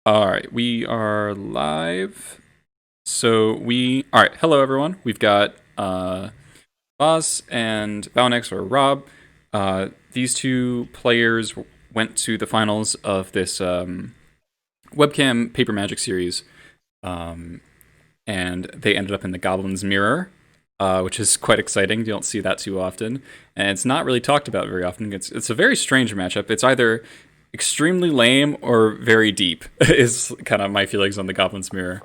All right, we are live. All right, hello everyone. We've got Boz and Valnex or Rob. These two players went to the finals of this webcam paper magic series, um, and they ended up in the Goblins mirror, which is quite exciting. You don't see that too often, and it's not really talked about very often. It's a very strange matchup. It's either extremely lame or very deep is kind of my feelings on the Goblins mirror.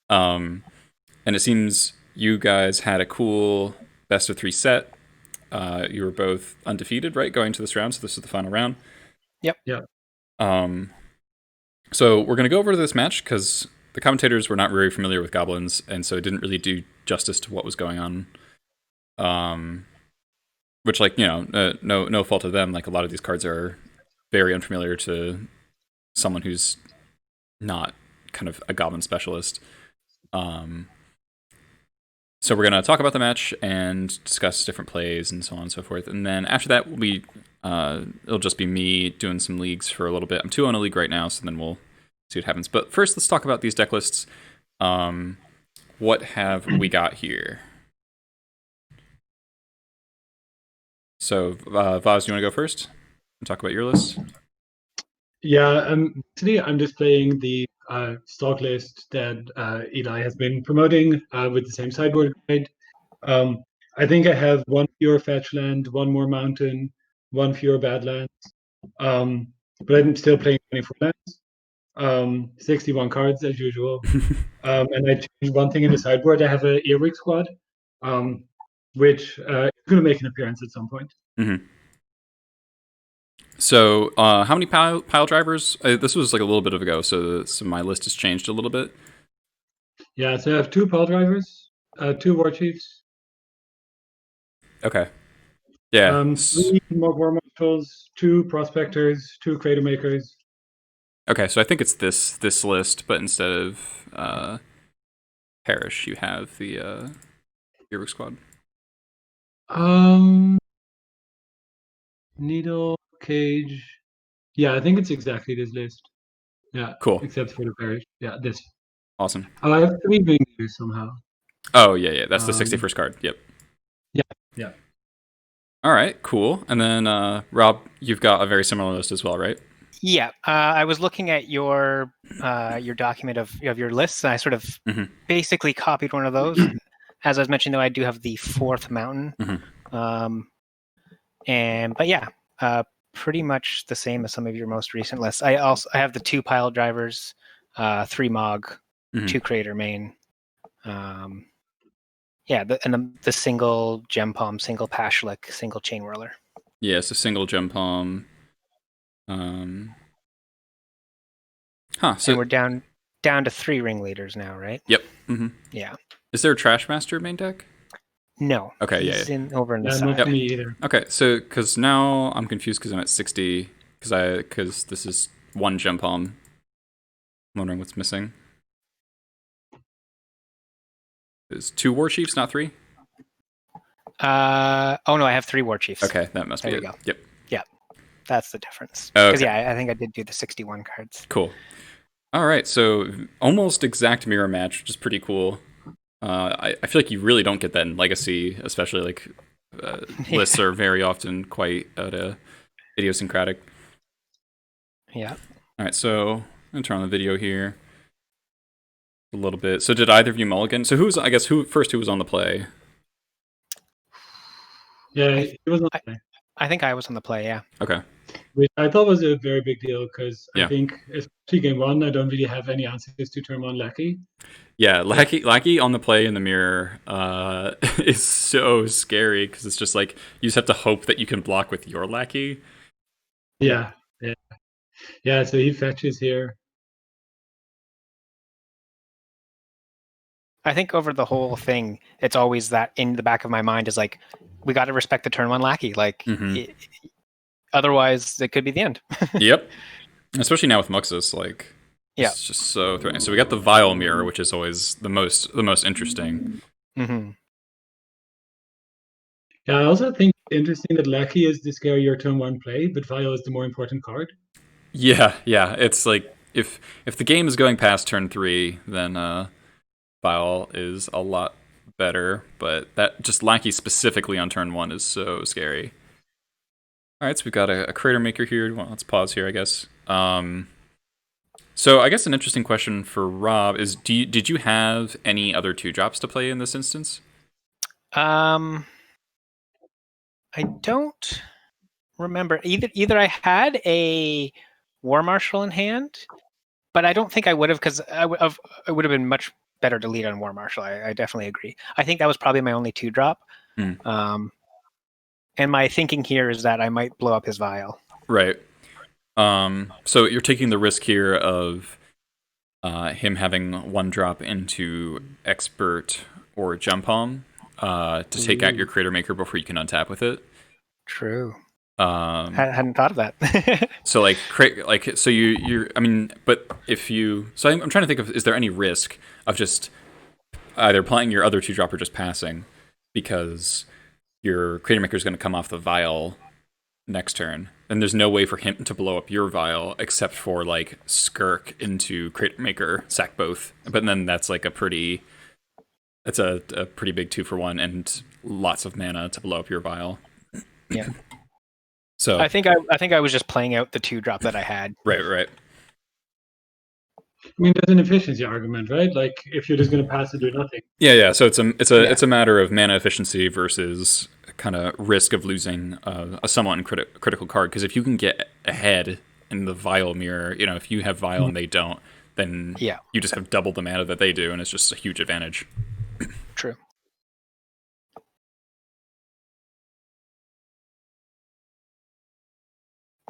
Um, and it seems you guys had a cool best of three set. You were both undefeated, right, going to this round. So this is the final round. Yep. Yeah. Um, so we're gonna go over this match because the commentators were not very familiar with goblins, and so it didn't really do justice to what was going on. Which, like, no fault of them. Like, a lot of these cards are very unfamiliar to someone who's not kind of a goblin specialist. Um, so we're gonna talk about the match and discuss different plays and so on and so forth. And then after that, it'll just be me doing some leagues for a little bit. I'm 2 on a league right now, so then we'll see what happens. But first, let's talk about these deck lists. What have we got here? So, Vaz, do you want to go first and talk about your list? Yeah. Today I'm just playing the stock list that Eli has been promoting with the same sideboard guide. Um, I think I have one fewer fetch land, one more mountain, one fewer badlands. But I'm still playing 24 lands. 61 cards as usual. And I changed one thing in the sideboard. I have a Earwig squad, which is going to make an appearance at some point. Mm-hmm. So, how many pile drivers? This was like a little bit of ago, so my list has changed a little bit. Yeah, so I have two pile drivers, two war chiefs, Okay. Yeah. three more war marshals, two prospectors, two crater makers. Okay, so I think it's this list, but instead of Parish, you have the Hero Squad. Needle cage. Yeah, I think it's exactly this list. Yeah, Cool. except for the parish. Yeah, this. Awesome. Oh, I have three being used somehow. Oh, yeah. That's the Um, 61st card. Yep. yeah, yeah. All right, cool. And then, Rob, you've got a very similar list as well, right? Yeah. I was looking at your document of your lists, and I sort of basically copied one of those. As I was mentioning, though, I do have the fourth mountain. But yeah, pretty much the same as some of your most recent lists. I have the two pile drivers, 3 Mog, 2 Crater main. Yeah, the single Gem Palm, single Pashlik, single Chain Whirler. Yeah, so single Gem Palm. So and we're down to 3 ringleaders now, right? Yep. Yeah. Is there a Trash Master main deck? No. Okay, He's over in the Not side. for me either. Okay, so because now I'm confused because I'm at 60 because this is 1 Gem Palm. I'm wondering what's missing. Is 2 War Chiefs, not 3? Oh no, I have 3 War Chiefs. Okay, that must be it. Go. Yep. Yeah, that's the difference. Okay. Because I think I did do the 61 cards. Cool. All right, so almost exact mirror match, which is pretty cool. I feel like you really don't get that in Legacy, especially like lists are very often quite idiosyncratic. Yeah. All right, so I'm gonna turn on the video here a little bit. So did either of you mulligan? So who was on the play? Yeah, he was on the play. I think I was on the play, yeah. Okay. Which I thought was a very big deal because Yeah. I think, especially game 1, I don't really have any answers to turn on Lackey. Yeah, Lackey on the play in the mirror is so scary because it's just like you just have to hope that you can block with your Lackey. Yeah. So he fetches here. I think over the whole thing, it's always that in the back of my mind is like, we got to respect the turn 1 Lackey. Like, otherwise, it could be the end. Yep. Especially now with Muxus, like, it's just so threatening. So we got the Vile Mirror, which is always the most interesting. Mm-hmm. Yeah, I also think it's interesting that Lackey is the scarier turn 1 play, but Vile is the more important card. Yeah. It's like if the game is going past turn 3, then Vial is a lot better. But that just Lackey specifically on turn 1 is so scary. All right, so we've got a Crater Maker here. Well, let's pause here, I guess. So I guess an interesting question for Rob is: did you have any other 2-drops to play in this instance? I don't remember either. I had a War Marshal in hand, but I don't think I would have, because it would have been much better to lead on War Marshal. I definitely agree. I think that was probably my only 2-drop. And my thinking here is that I might blow up his Vial. Right. So you're taking the risk here of him having 1 drop into Expert or Jump Home to take out your Crater Maker before you can untap with it. True. Hadn't thought of that. So so you're I mean, but if you I'm trying to think of, is there any risk of just either playing your other 2-drop or just passing, because your Crater Maker is going to come off the Vial next turn, and there's no way for him to blow up your Vial except for like Skirk into Crater Maker, sack both. But then that's like a pretty big 2-for-1 and lots of mana to blow up your Vial. Yeah. So I think I was just playing out the 2-drop that I had. Right. I mean, there's an efficiency argument, right? Like, if you're just going to pass it, do nothing. Yeah. So it's a matter of mana efficiency versus kind of risk of losing a somewhat critical card. Because if you can get ahead in the Vial mirror, if you have Vial and they don't, then you just have double the mana that they do, and it's just a huge advantage. True.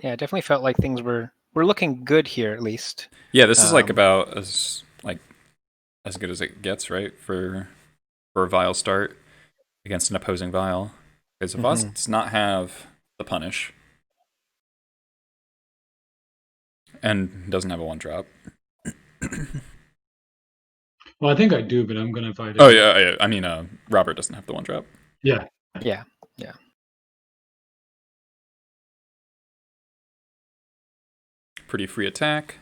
Yeah, it definitely felt like things were looking good here, at least. Yeah, this is like about as good as it gets, right? For a Vial start against an opposing Vial. Because Vaz does not have the punish. And doesn't have a 1-drop. Well, I think I do, but I'm going to fight it. Oh, yeah. I mean, Robert doesn't have the 1-drop. Yeah. Yeah. Pretty free attack.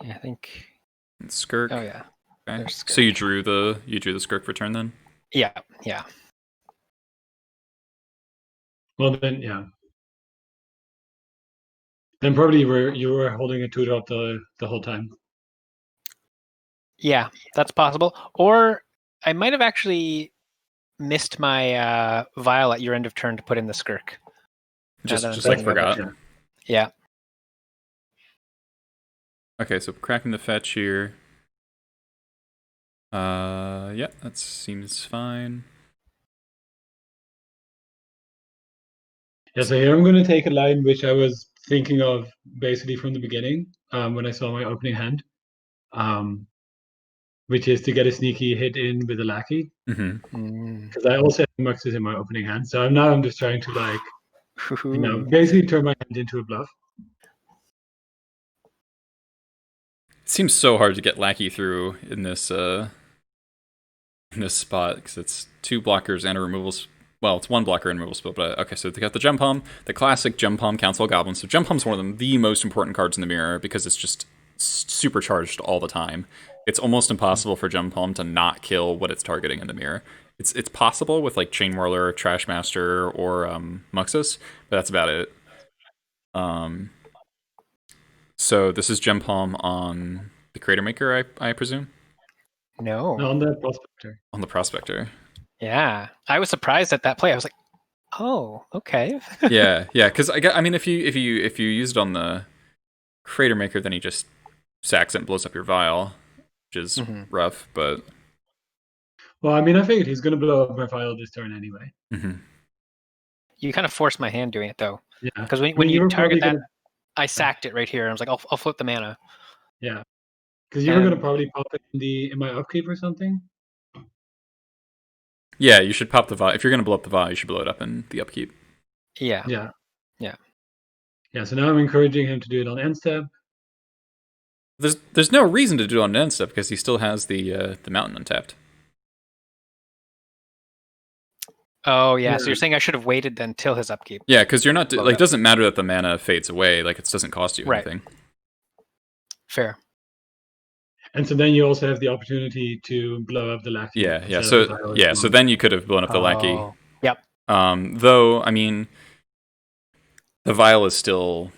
Yeah, I think. And Skirk. Oh yeah. Okay. So you drew the Skirk for turn then? Yeah. Well then, yeah. Then probably you were holding a 2-drop the whole time. Yeah, that's possible. Or I might have actually missed my Vial at your end of turn to put in the Skirk. Just like forgot. Yeah. Okay, so cracking the fetch here. Yeah, that seems fine. Yeah, so here I'm going to take a line which I was thinking of basically from the beginning when I saw my opening hand, which is to get a sneaky hit in with a Lackey. Because I also have Muxes in my opening hand, so I'm just trying to basically turn my hand into a bluff. It seems so hard to get Lackey through in this spot, because it's 2 blockers and a removal. Well, it's 1 blocker and removal spell, but okay, so they got the Jump Home, the classic Jump Home Council of Goblins. So Jump Home's one of the most important cards in the mirror because it's just supercharged all the time. It's almost impossible for Jump Home to not kill what it's targeting in the mirror. It's possible with like Chain Whirler, Trash Master, or Muxus, but that's about it. So this is Jump Home on the Crater Maker, I presume? No. On the Prospector. On the Prospector. Yeah, I was surprised at that play. I was like, "Oh, okay." yeah, because I mean, if you use it on the Crater Maker, then he just sacks it and blows up your Vial, which is rough. But well, I mean, I figured he's going to blow up my Vial this turn anyway. You kind of forced my hand doing it though. Yeah, because when you target that, I sacked it right here. I was like, I'll flip the mana. Yeah, because you were going to probably pop it in my upkeep or something. Yeah, you should pop the Vial. If you're going to blow up the Vial, you should blow it up in the upkeep. Yeah. So now I'm encouraging him to do it on end step. There's no reason to do it on end step because he still has the mountain untapped. Oh yeah. So Yeah. you're saying I should have waited then till his upkeep? Yeah, because you're not Well, like it doesn't matter that the mana fades away. Like it doesn't cost you Right. anything. Fair. And so then you also have the opportunity to blow up the lackey Yeah, yeah. instead of the So vial. yeah, so then you could have blown up the lackey. Oh. Yep. Though I mean, the vial is still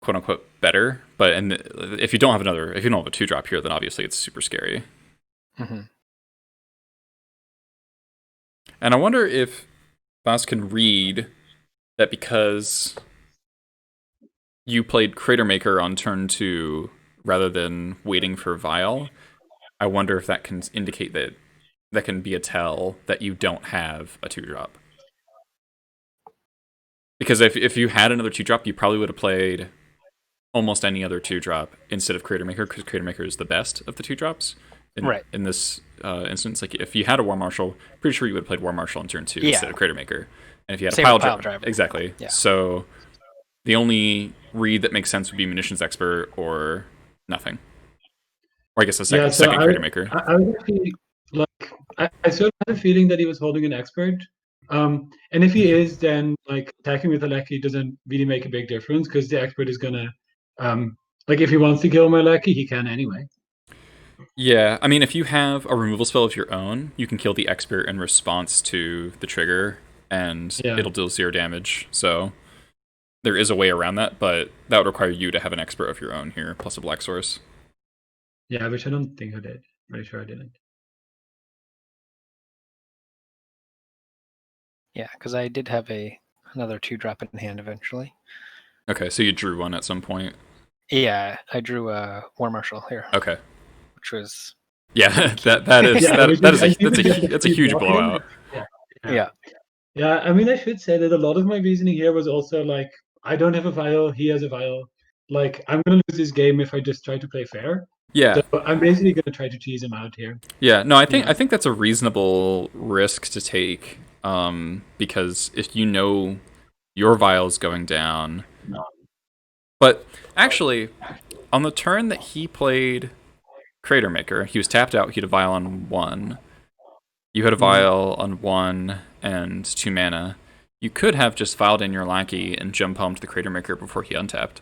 quote unquote better, but if you don't have if you don't have a 2-drop here, then obviously it's super scary. Mm-hmm. And I wonder if Boss can read that because you played Crater Maker on turn 2 rather than waiting for Vial. I wonder if that can indicate that can be a tell that you don't have a 2-drop. Because if you had another 2-drop, you probably would have played almost any other 2-drop instead of Crater Maker, because Crater Maker is the best of the 2-drops. Right. In this instance, like if you had a War Marshal, pretty sure you would have played War Marshal on turn 2 Yeah. instead of Crater Maker. And if you had Same a with pile Pile driver, Driver. exactly. Yeah. So the only read that makes sense would be Munitions Expert or nothing. Or I guess a second Crater Maker. I was actually like, I sort of had a feeling that he was holding an expert. And if he is, then like attacking with a lackey doesn't really make a big difference because the expert is gonna, like if he wants to kill my lackey, he can anyway. Yeah, I mean, if you have a removal spell of your own, you can kill the expert in response to the trigger, and Yeah. it'll deal 0 damage. So there is a way around that, but that would require you to have an expert of your own here, plus a black source. Yeah, which I don't think I did. Pretty sure I didn't. Yeah, because I did have another 2-drop in hand eventually. Okay, so you drew one at some point. Yeah, I drew a War Marshal here. Okay. Which was yeah, that's a huge blowout. Yeah. Yeah, I mean, I should say that a lot of my reasoning here was also like, I don't have a vial, he has a vial. Like, I'm gonna lose this game if I just try to play fair. Yeah. So I'm basically gonna try to cheese him out here. Yeah, no, I think that's a reasonable risk to take, because if you know your vial's going down, but actually, on the turn that he played Crater Maker, he was tapped out. He had a vial on 1. You had a vial on 1 and 2 mana. You could have just filed in your lackey and jump home to the Crater Maker before he untapped.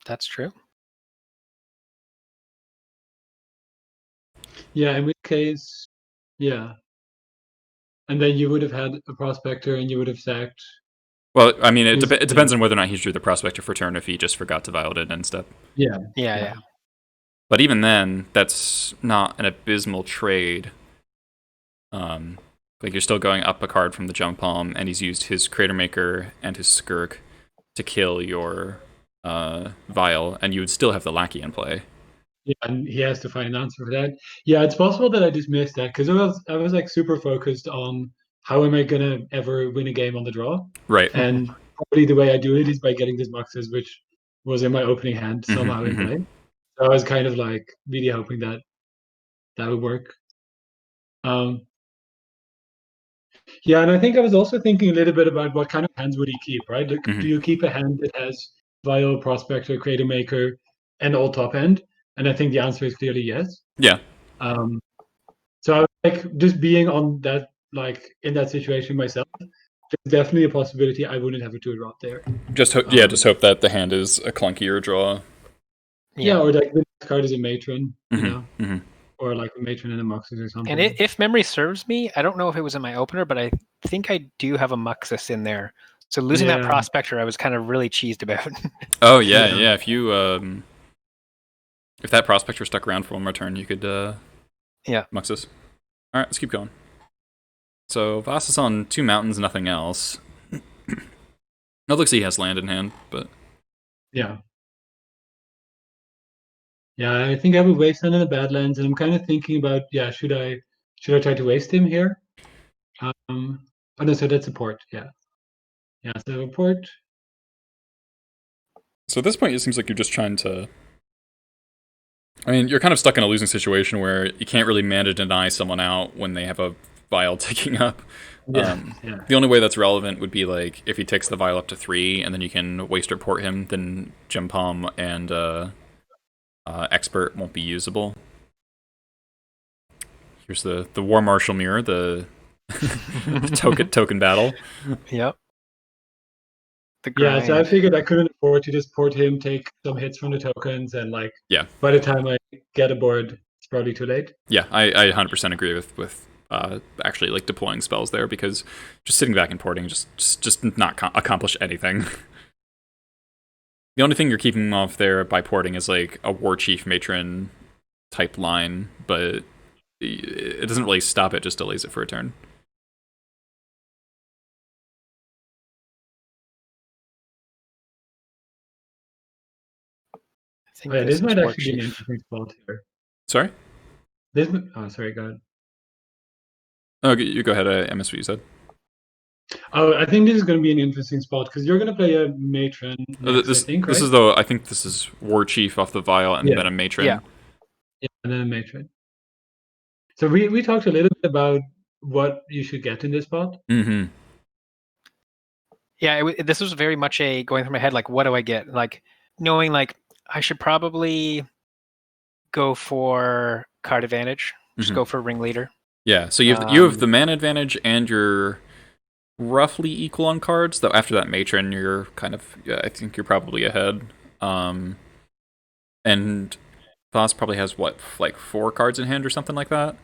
That's true. Yeah, in which case, yeah. And then you would have had a prospector and you would have sacked. Well, I mean, it depends on whether or not he drew the prospector for turn, if he just forgot to vial it and stuff. Yeah. But even then, that's not an abysmal trade. Like you're still going up a card from the jump palm, and he's used his Crater Maker and his Skirk to kill your vial, and you would still have the lackey in play. Yeah, and he has to find an answer for that. Yeah, it's possible that I just missed that because I was like super focused on how am I gonna ever win a game on the draw. Right. And probably the way I do it is by getting these Muxes, which was in my opening hand somehow in play. So I was kind of like really hoping that that would work. Yeah, and I think I was also thinking a little bit about what kind of hands would he keep, right? Like, do you keep a hand that has Vial, Prospector, Crater Maker, and all top end? And I think the answer is clearly yes. Yeah. So I was like just being on that, like in that situation myself, there's definitely a possibility I wouldn't have a 2-drop there. Just hope that the hand is a clunkier draw. Yeah, or like the next card is a matron, you know, Mm-hmm. or like a matron and a Muxus or something. And if memory serves me, I don't know if it was in my opener, but I think I do have a Muxus in there. So losing that prospector, I was kind of really cheesed about. Oh yeah. If you if that prospector stuck around for one more turn, you could Muxus. All right, let's keep going. So Voss is on 2 mountains, nothing else. It looks like he has land in hand, but yeah. Yeah, I think I would waste land in the Badlands, and I'm kind of thinking about, should I try to waste him here? Oh no, so that's a port, yeah. Yeah, so a port. So at this point, it seems like you're just trying to. I mean, you're kind of stuck in a losing situation where you can't really mana deny someone out when they have a vial ticking up. The only way that's relevant would be like if he takes the vial up to 3, and then you can waste or port him, then Gem Palm and Expert won't be usable. Here's the War Marshal mirror, the token battle. Yep. The Yeah, so I grind. figured I couldn't afford to just port him, take some hits from the tokens, and like Yeah, by the time I get aboard, it's probably too late. yeah, I 100% agree with actually like deploying spells there, because just sitting back and porting just not accomplish anything. The only thing you're keeping off there by porting is like a War Chief Matron type line, but it doesn't really stop it, just delays it for a turn. I think Oh, yeah, this this is might War actually be an Chief. interesting spot here. Sorry? Oh, sorry, go ahead. Oh, you go ahead. I missed what you said. Oh, I think this is going to be an interesting spot because you're going to play a matron next, I This think, this right? is though. I think this is War Chief off the vial and Yeah. then a Matron. Yeah. Yeah, and then a matron. So we talked a little bit about what you should get in this spot. Mm-hmm. Yeah, this was very much a going through my head, like, what do I get? Like, knowing, like, I should probably go for card advantage. Just Mm-hmm. go for ringleader. Yeah. So you have the mana advantage and you're roughly equal on cards. Though after that Matron, you're kind of I think you're probably ahead. And Boss probably has what, like 4 cards in hand or something like that,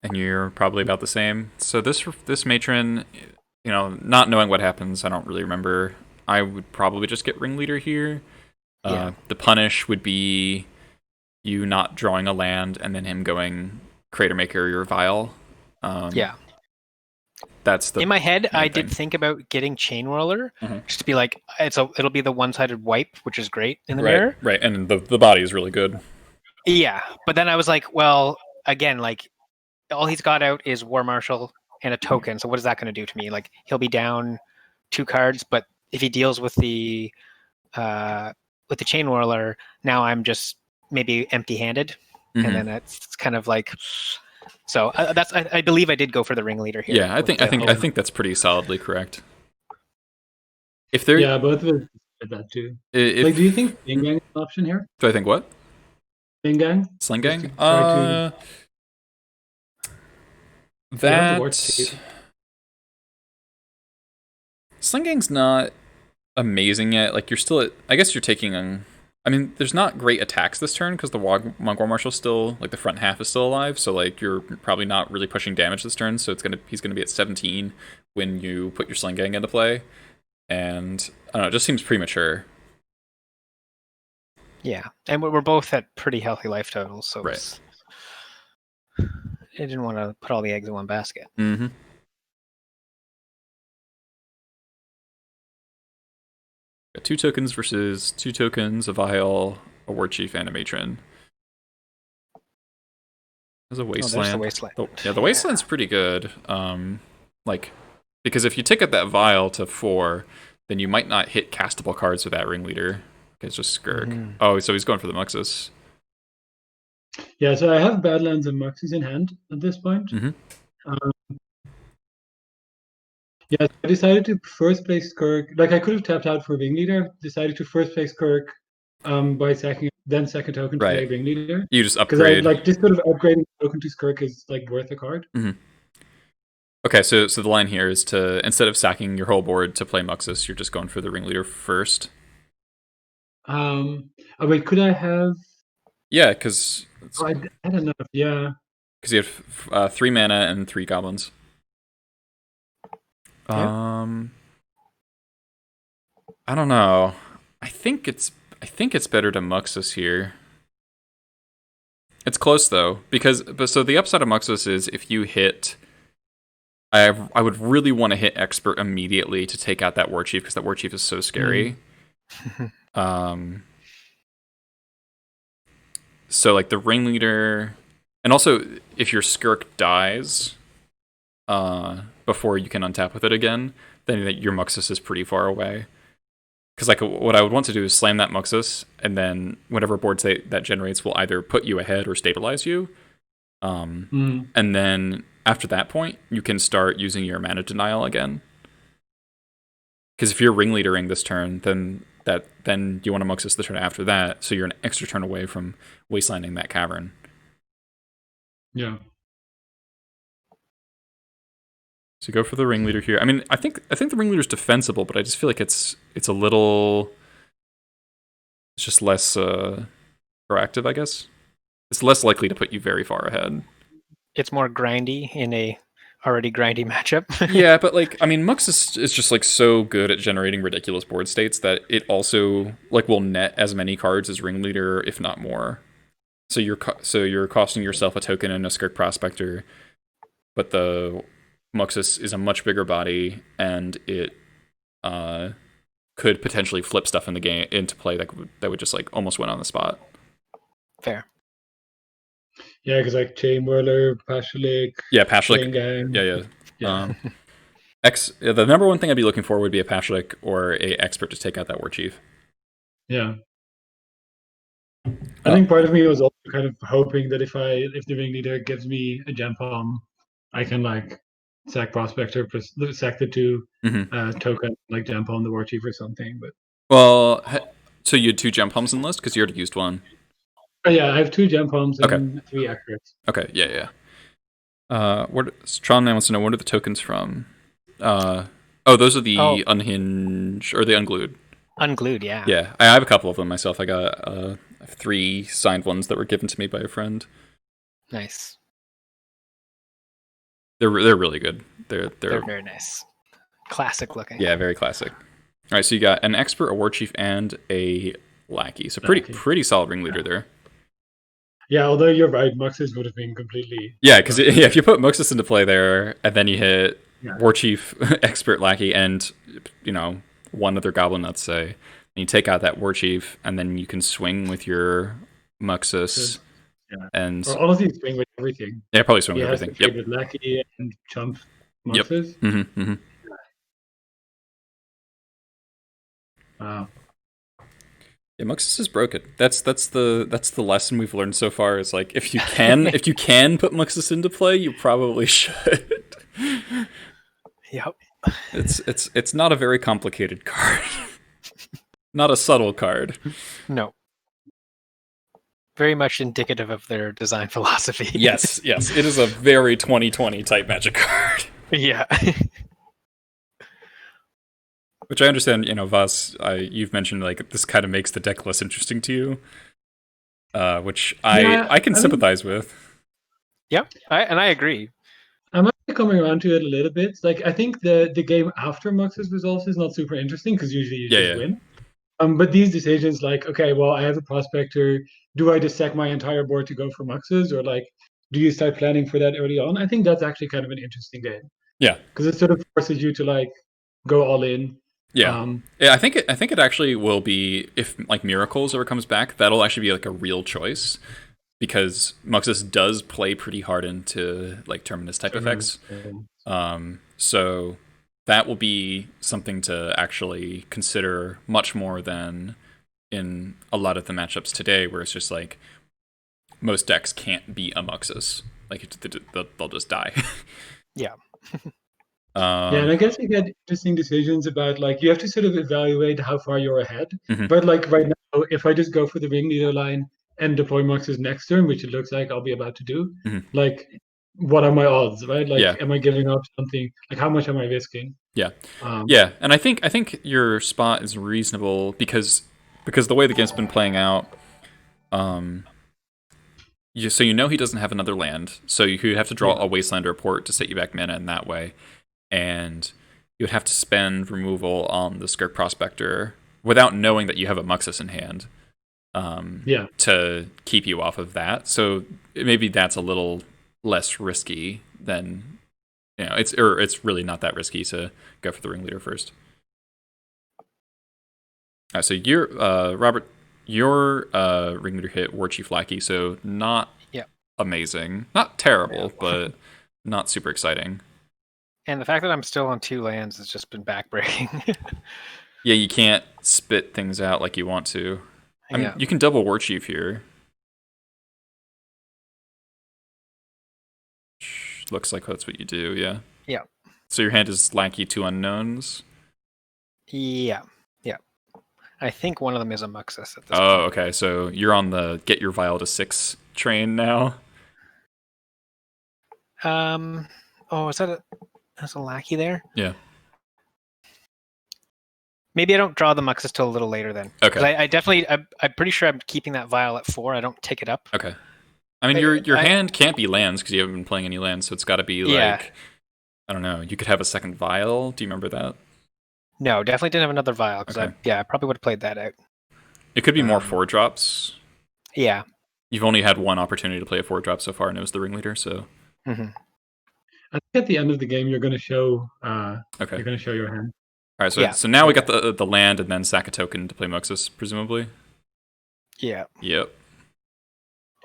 and you're probably about the same. So this Matron, not knowing what happens, I don't really remember. I would probably just get Ringleader here. Yeah. The punish would be you not drawing a land and then him going Crater Maker your Vial. Yeah. That's the In my head, I main did thing. think about getting Chain Whirler, Mhm. just to be like, it'll be the one-sided wipe, which is great in the Right, mirror. right, and the body is really good. Yeah, but then I was like, well, again, like, all he's got out is War Marshal and a token. So what is that going to do to me? Like, he'll be down 2 cards, but if he deals with the Chain Whirler, now I'm just maybe empty-handed, Mhm. and then it's kind of like. So I believe I did go for the ringleader here. Yeah, I think that's pretty solidly correct. If there, Yeah, both of us did that too. if Like, do you think Sling Gang is an option here? do I think what? Sling Gang? Sling Just Gang? to try to. You have the ward too. That Sling Gang's not amazing yet. Like you're still at, I guess you're taking on. I mean, there's not great attacks this turn because the War Marshal's still, like, the front half is still alive. So like you're probably not really pushing damage this turn. So he's gonna be at 17 when you put your Sling Gang into play, and I don't know. It just seems premature. Yeah, and we're both at pretty healthy life totals, so Right. I didn't want to put all the eggs in one basket. Mm-hmm. Got 2 tokens versus 2 tokens, a Vial, a War Chief, and a Matron. There's a There's Wasteland. the Wasteland. The Wasteland's pretty good. Like, because if you ticket that Vial to 4, then you might not hit castable cards with that Ringleader. It's just Skirk. Mhm. Oh, so he's going for the Muxus. Yeah, so I have Badlands and Muxies in hand at this point. Mhm. Yeah, so I decided to first play Skirk. Like, I could have tapped out for Ringleader. Decided to first play Skirk by sacking, then second token to play Right. Ringleader. You just Because I upgrade. like this sort of upgrading token to Skirk is like worth a card. Okay, so the line here is to, instead of sacking your whole board to play Muxus, you're just going for the Ringleader first. Oh wait, could I have? Yeah, because Oh, I had enough. Yeah. you have 3 mana and 3 goblins. Yeah. I don't know. I think it's better to Muxus here. It's close though, so the upside of Muxus is if you hit. I would really want to hit Expert immediately to take out that War Chief, because that War Chief is so scary. So like the Ringleader, and also if your Skirk dies before you can untap with it again, then your Muxus is pretty far away. Because like what I would want to do is slam that Muxus, and then whatever board state that generates will either put you ahead or stabilize you. And then after that point, you can start using your mana denial again. Because if you're ringleadering this turn, then you want to Muxus the turn after that, so you're an extra turn away from wastelanding that cavern. Yeah. So go for the ringleader here. I mean, I think the ringleader's defensible, but I just feel like it's a little, it's just less proactive, I guess. It's less likely to put you very far ahead. It's more grindy in a already grindy matchup. Yeah, but like, I mean, Mux is just like so good at generating ridiculous board states that it also like will net as many cards as ringleader, if not more. So you're costing yourself a token and a Skirk Prospector, but the Muxus is a much bigger body, and it could potentially flip stuff in the game into play that would just like almost win on the spot. Fair. Yeah, because like Chain Whirler, Pashalik, Yeah, Pashlik. Chain Gang. Yeah. The number one thing I'd be looking for would be a Pashlik or a expert to take out that War Chief. Yeah. I think part of me was also kind of hoping that if the ringleader gives me a gem palm, I can like sack Prospector, sack the two token, like gem palm the War Chief or something. But well, so you had 2 gem palms in the list because you already used one. oh yeah, I have 2 gem palms Okay. and 3 accurates. Okay, yeah. Tron Man wants to know, what are the tokens from? Those are the unhinged or the unglued. Unglued, yeah. Yeah, I have a couple of them myself. I got 3 signed ones that were given to me by a friend. Nice. They're really good. They're very nice. Classic looking. Yeah, very classic. All right, so you got an expert, a war chief, and a lackey. So pretty solid ringleader there. Yeah, although you're right, Muxus would have been completely... Yeah, because if you put Muxus into play there, and then you hit war chief, expert, lackey, and one other goblin, let's say, and you take out that war chief, and then you can swing with your Muxus. Yeah. And or honestly, swing with everything. Yeah, probably swing with everything. Yep. With lackey and chump Muxus. Yep. Wow. Yeah, Muxus is broken. That's the lesson we've learned so far. Is like if you can put Muxus into play, you probably should. Yep. It's not a very complicated card. Not a subtle card. No. Very much indicative of their design philosophy. Yes. It is a very 2020 type Magic card. Yeah. Which I understand, Vas, you've mentioned like this kind of makes the deck less interesting to you, which I can sympathize with. Yep, I agree. I'm actually coming around to it a little bit. Like I think the game after Muxus resolves is not super interesting because usually you just win. But these decisions, like, okay, well, I have a prospector. Do I just sack my entire board to go for Muxus, or like, do you start planning for that early on? I think that's actually kind of an interesting game. Yeah, because it sort of forces you to like go all in. Yeah, I think it actually will be, if like Miracles ever comes back, that'll actually be like a real choice, because Muxus does play pretty hard into like Terminus type effects. So that will be something to actually consider much more than in a lot of the matchups today, where it's just like most decks can't beat a Muxus. Like they'll just die. Yeah. And I guess you get interesting decisions about like you have to sort of evaluate how far you're ahead. But like right now, if I just go for the ringleader line and deploy Muxus next turn, which it looks like I'll be about to do, like what are my odds, right? Like, am I giving up something? Like, how much am I risking? Yeah, and I think your spot is reasonable because the way the game's been playing out, so he doesn't have another land, so you have to draw a Wastelander report to set you back mana in that way. And you would have to spend removal on the Skirk Prospector without knowing that you have a Muxus in hand to keep you off of that. So maybe that's a little less risky than, it's really not that risky to go for the ringleader first. All right, so you're, Robert, your ringleader hit War Chief Lackey, so not amazing. Not terrible, but not super exciting. And the fact that I'm still on 2 lands has just been backbreaking. Yeah, you can't spit things out like you want to. I mean, you can double War Chief here. Looks like that's what you do, yeah. Yeah. So your hand is Lackey 2 unknowns? Yeah. I think one of them is a Muxus at this point. Oh, okay. So you're on the get your vial to 6 train now? Is that as a lackey there. Yeah. Maybe I don't draw the Muxus till a little later then. Okay. 'Cause I'm pretty sure I'm keeping that vial at 4. I don't take it up. Okay. I mean, your hand can't be lands because you haven't been playing any lands, so it's got to be like, I don't know. You could have a second vial. Do you remember that? No, definitely didn't have another vial because Okay. I probably would have played that out. It could be more 4-drops. Yeah. You've only had one opportunity to play a 4-drop so far, and it was the ringleader. So. Mm-hmm. I think at the end of the game, you're going to show. Okay. You're going to show your hand. All right. So Yeah. so now we got the land and then sack a token to play Muxus, presumably. Yeah. Yep.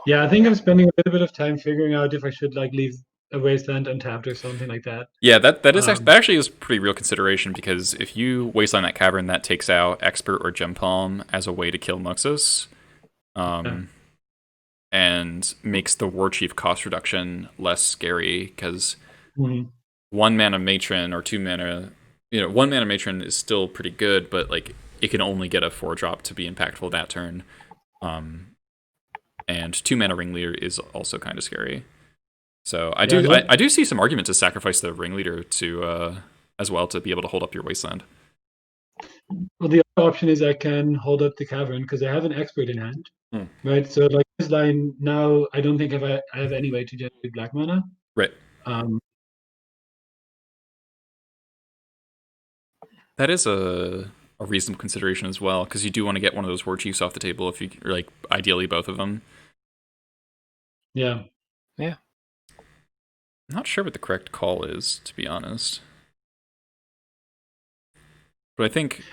Yeah, I think I'm spending a little bit of time figuring out if I should like leave a wasteland untapped or something like that. Yeah, that actually is pretty real consideration because if you wasteland that cavern, that takes out expert or gem palm as a way to kill Muxus, and makes the war chief cost reduction less scary because 1 mana matron or 2 mana, 1 mana matron is still pretty good, but like it can only get a 4-drop to be impactful that turn. And 2 mana ringleader is also kind of scary. So I do see some argument to sacrifice the ringleader to as well to be able to hold up your wasteland. Well, the other option is I can hold up the cavern because I have an expert in hand, right? So like this line now, I don't think I have any way to generate black mana. Right. That is a reasonable consideration as well because you do want to get one of those war chiefs off the table if you like ideally both of them. Yeah. Yeah. I'm not sure what the correct call is, to be honest. But I think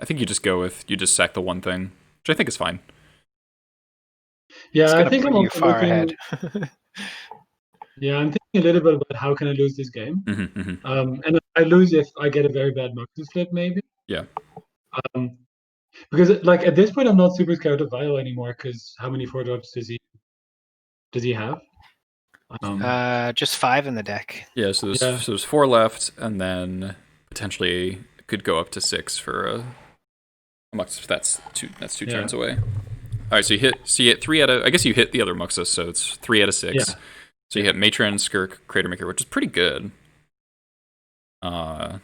you just go with you just sack the one thing, which I think is fine. Yeah, I think I'm you far ahead. Yeah, I'm thinking a little bit about how can I lose this game. And I lose if I get a very bad Muxus flip, maybe. Yeah. Because like at this point, I'm not super scared of Vile anymore. Because how many 4-drops does he have? Just 5 in the deck. Yeah, so there's 4 left, and then potentially could go up to 6 for a Muxus. That's two turns away. All right, so you hit 3 out of. I guess you hit the other Muxus, so it's 3 out of 6. Yeah. So you hit Matron, Skirk, Cratermaker, which is pretty good. Yeah,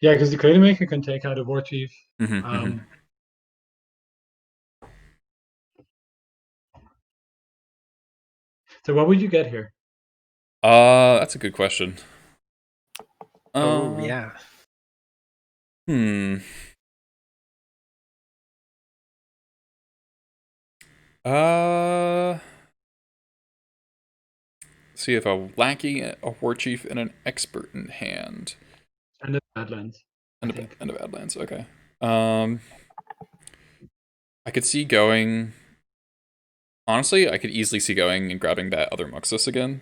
because the Cratermaker can take out a War Chief. So what would you get here? That's a good question. Oh yeah. See if a lackey, a war chief, and an expert in hand. And a Badlands. And a Badlands, okay. I could see going. Honestly, I could easily see going and grabbing that other Muxus again.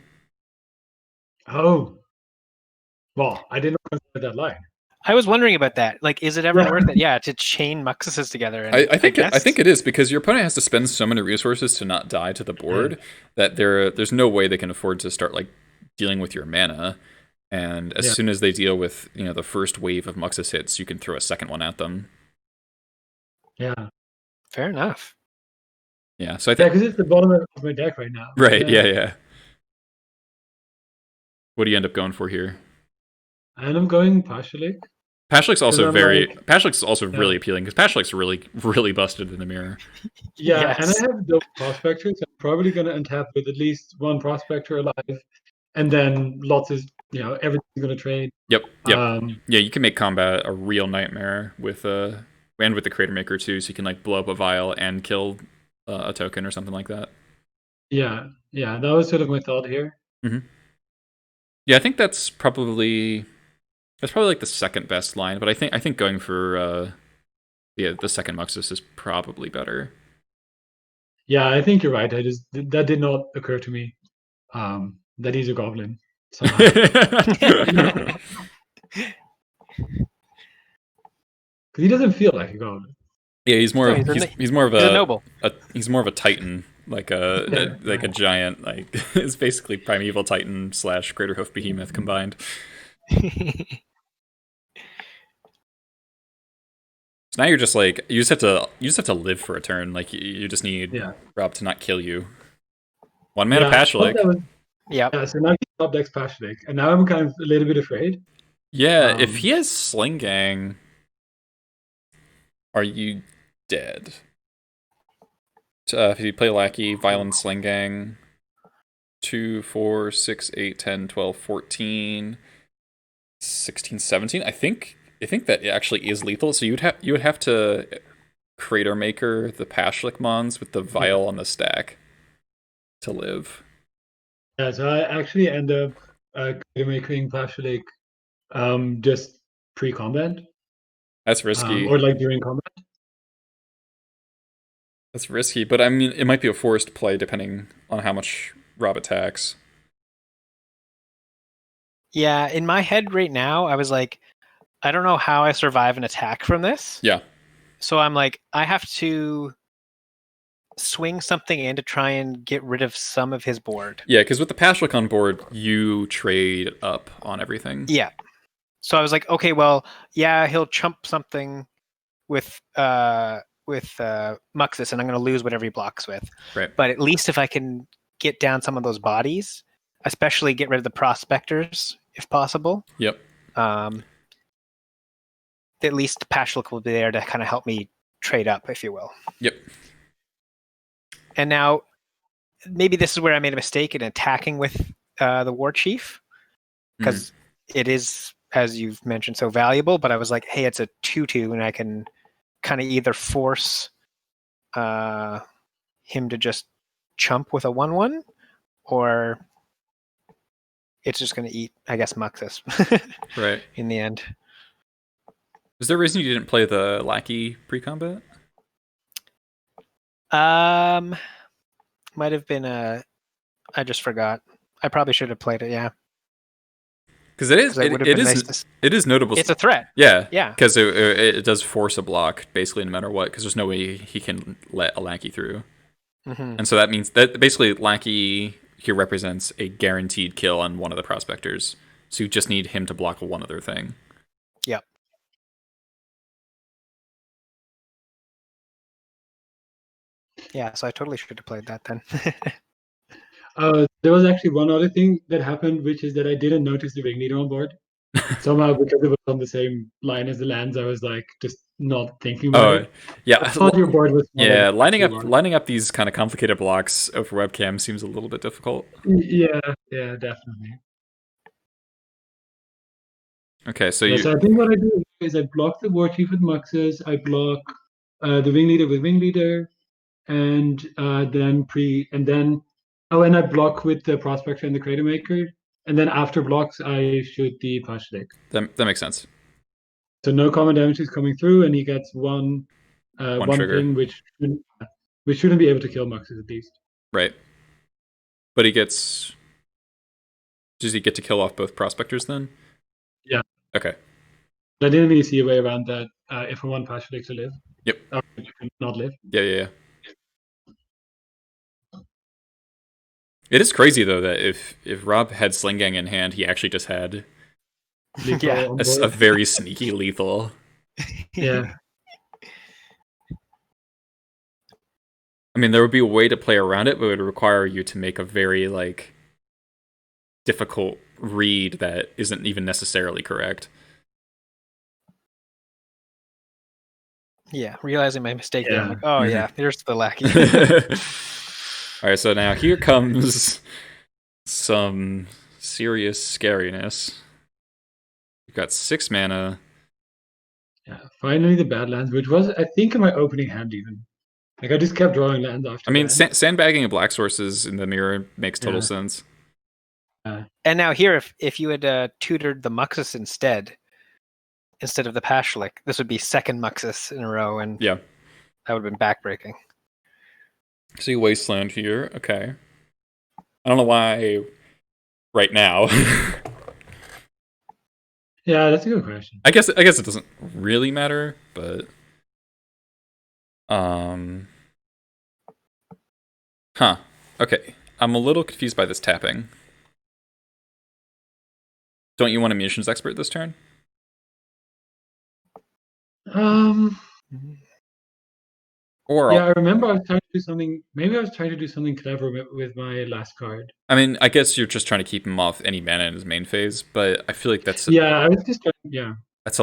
Oh. Well, I didn't consider that line. I was wondering about that. Like, is it ever worth it? Yeah, to chain Muxuses together. And I think it is because your opponent has to spend so many resources to not die to the board that there's no way they can afford to start like dealing with your mana. And as soon as they deal with the first wave of Muxus hits, you can throw a second one at them. Yeah. Fair enough. Yeah, so I think because it's the bottom of my deck right now. Right. Yeah. What do you end up going for here? And I'm going Pashalik. Pashalik's also Pashalik's also really appealing because Pashalik's really busted in the mirror. Yeah, and I have those prospectors. So I'm probably going to untap with at least one prospector alive, and then lots of everything's going to trade. Yep. Yeah, you can make combat a real nightmare with and with the Cratermaker too, so you can like blow up a vial and kill a token or something like that. Yeah, that was sort of my thought here. Yeah, I think that's probably like the second best line, but I think going for the second Muxus is probably better. Yeah, I think you're right. That did not occur to me. That he's a goblin. Because he doesn't feel like a goblin. Yeah, he's more of a noble. He's more of a titan, like a giant, like it's basically primeval titan / Craterhoof behemoth combined. So now you're just like you just have to live for a turn. Like you just need Rob to not kill you. 1 mana Pashalik. Yeah. So now he's top decks Pashlik, and now I'm kind of a little bit afraid. Yeah, if he has Sling Gang, are you dead? If you play Lackey, Violent Sling Gang, 2, 4, 6, 8, 10, 12, 14, 16, 17. I think that it actually is lethal. So you would have to Crater Maker the Pashlik Mons with the Yeah. Vial on the stack to live. Yeah, so I actually end up making Pashlik just pre-combat, That's risky. or like during combat. That's risky, but I mean, it might be a forced play depending on how much Rob attacks. Yeah, in my head right now, I was like, I don't know how I survive an attack from this. Yeah. So I'm like, I have to swing something in to try and get rid of some of his board. Yeah, because with the Pashlik on board, you trade up on everything. Yeah. So I was like, okay, well, yeah, he'll chump something with Muxus, and I'm going to lose whatever he blocks with. Right. But at least if I can get down some of those bodies, especially get rid of the prospectors if possible. Yep. At least Pashlik will be there to kind of help me trade up, if you will. Yep. And now, maybe this is where I made a mistake in attacking with the War Chief, because it is, as you've mentioned, so valuable. But I was like, hey, it's a 2/2, and I can kind of either force him to just chump with a 1/1, or it's just going to eat, I guess, Muxus. Right. In the end. Is there a reason you didn't play the Lackey pre-combat? Might have been I just forgot. I probably should have played it. Yeah, because it is notable. It's a threat. Yeah, yeah. Because it does force a block basically no matter what. Because there's no way he can let a Lackey through, and so that means that basically Lackey here represents a guaranteed kill on one of the prospectors. So you just need him to block one other thing. Yep. Yeah, so I totally should have played that then. There was actually one other thing that happened, which is that I didn't notice the ringleader on board. Somehow, because it was on the same line as the lands, I was like just not thinking about it. Yeah. I thought your board was smaller Yeah, than lining up these kind of complicated blocks over webcam seems a little bit difficult. Yeah, definitely. Okay, so So I think what I do is I block the war chief with Muxus, I block the ringleader with ringleader, and then I block with the prospector and the crater maker, and then after blocks I shoot the Pashlik. that makes sense. So no common damage is coming through, and he gets one trigger, thing which shouldn't be able to kill Muxus at least. Right. But does he get to kill off both prospectors then? Yeah. Okay. But I didn't really see a way around that if I want Pashlik to live. Yep. Or not live. Yeah. It is crazy though that if Rob had Sling Gang in hand, he actually just had a very sneaky lethal. Yeah. I mean, there would be a way to play around it, but it would require you to make a very difficult read that isn't even necessarily correct. Yeah, realizing my mistake there, I'm like, oh yeah, there's the Lackey. All right, so now here comes some serious scariness. You've got 6 mana. Yeah, finally the Badlands, which was, I think, in my opening hand even. I just kept drawing lands after. I mean, sandbagging a black sources in the mirror makes total sense. And now here, if you had tutored the Muxus instead of the Pashlik, this would be second Muxus in a row, and that would have been backbreaking. See Wasteland here. Okay. I don't know why right now. Yeah, that's a good question. I guess it doesn't really matter, but Okay. I'm a little confused by this tapping. Don't you want a munitions expert this turn? Or Yeah, I remember I was trying to do something. Maybe I was trying to do something clever with my last card. I mean, I guess you're just trying to keep him off any mana in his main phase, but I feel like Yeah, I was just trying. Yeah, that's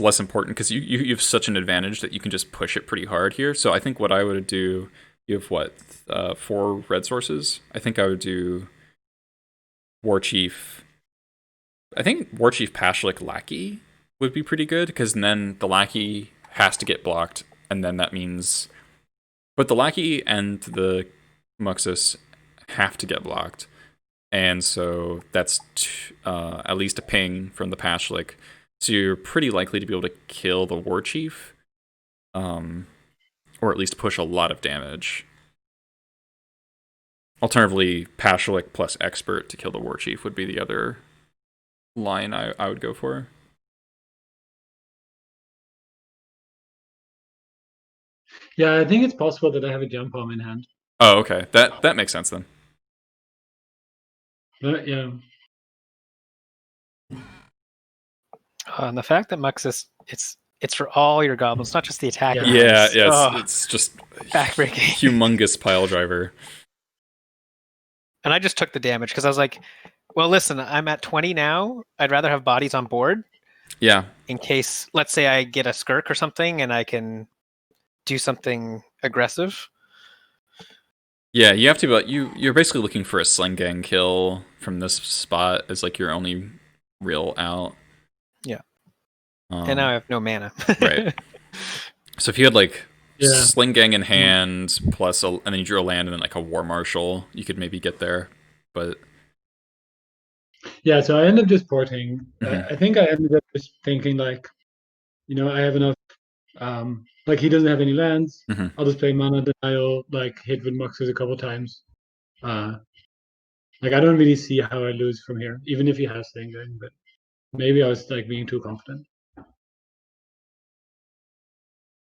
less important because you have such an advantage that you can just push it pretty hard here. So I think what I would do, you have what, 4 red sources? I think I would do War Chief. I think War Chief Pashlik Lackey would be pretty good because then the Lackey has to get blocked, and then that means, but the Lackey and the Muxus have to get blocked. And so that's at least a ping from the Pashlik. So you're pretty likely to be able to kill the War Chief, or at least push a lot of damage. Alternatively, Pashlik plus Expert to kill the War Chief would be the other line I would go for. yeah. I think it's possible that I have a jump bomb in hand. Oh, okay. That makes sense then. But yeah, And the fact that Muxus, it's for all your goblins, not just the attacking Yeah, ones. it's just backbreaking. humongous pile driver. And I just took the damage because I was like, well, listen, I'm at 20 now. I'd rather have bodies on board Yeah, in case, let's say I get a skirk or something and I can do something aggressive. yeah. You have to, but you're basically looking for a sling gang kill from this spot as like your only real out. Yeah. And now I have no mana. Right. So if you had like Yeah. sling gang in hand plus and then you drew a land and then like a war marshal, you could maybe get there. But yeah. So I ended up just porting. Mhm. I think I ended up just thinking like, I have enough. Like he doesn't have any lands. Mhm. I'll just play mana denial, like hit with Muxus a couple times. Like I don't really see how I lose from here, even if he has thing going. But maybe I was like being too confident.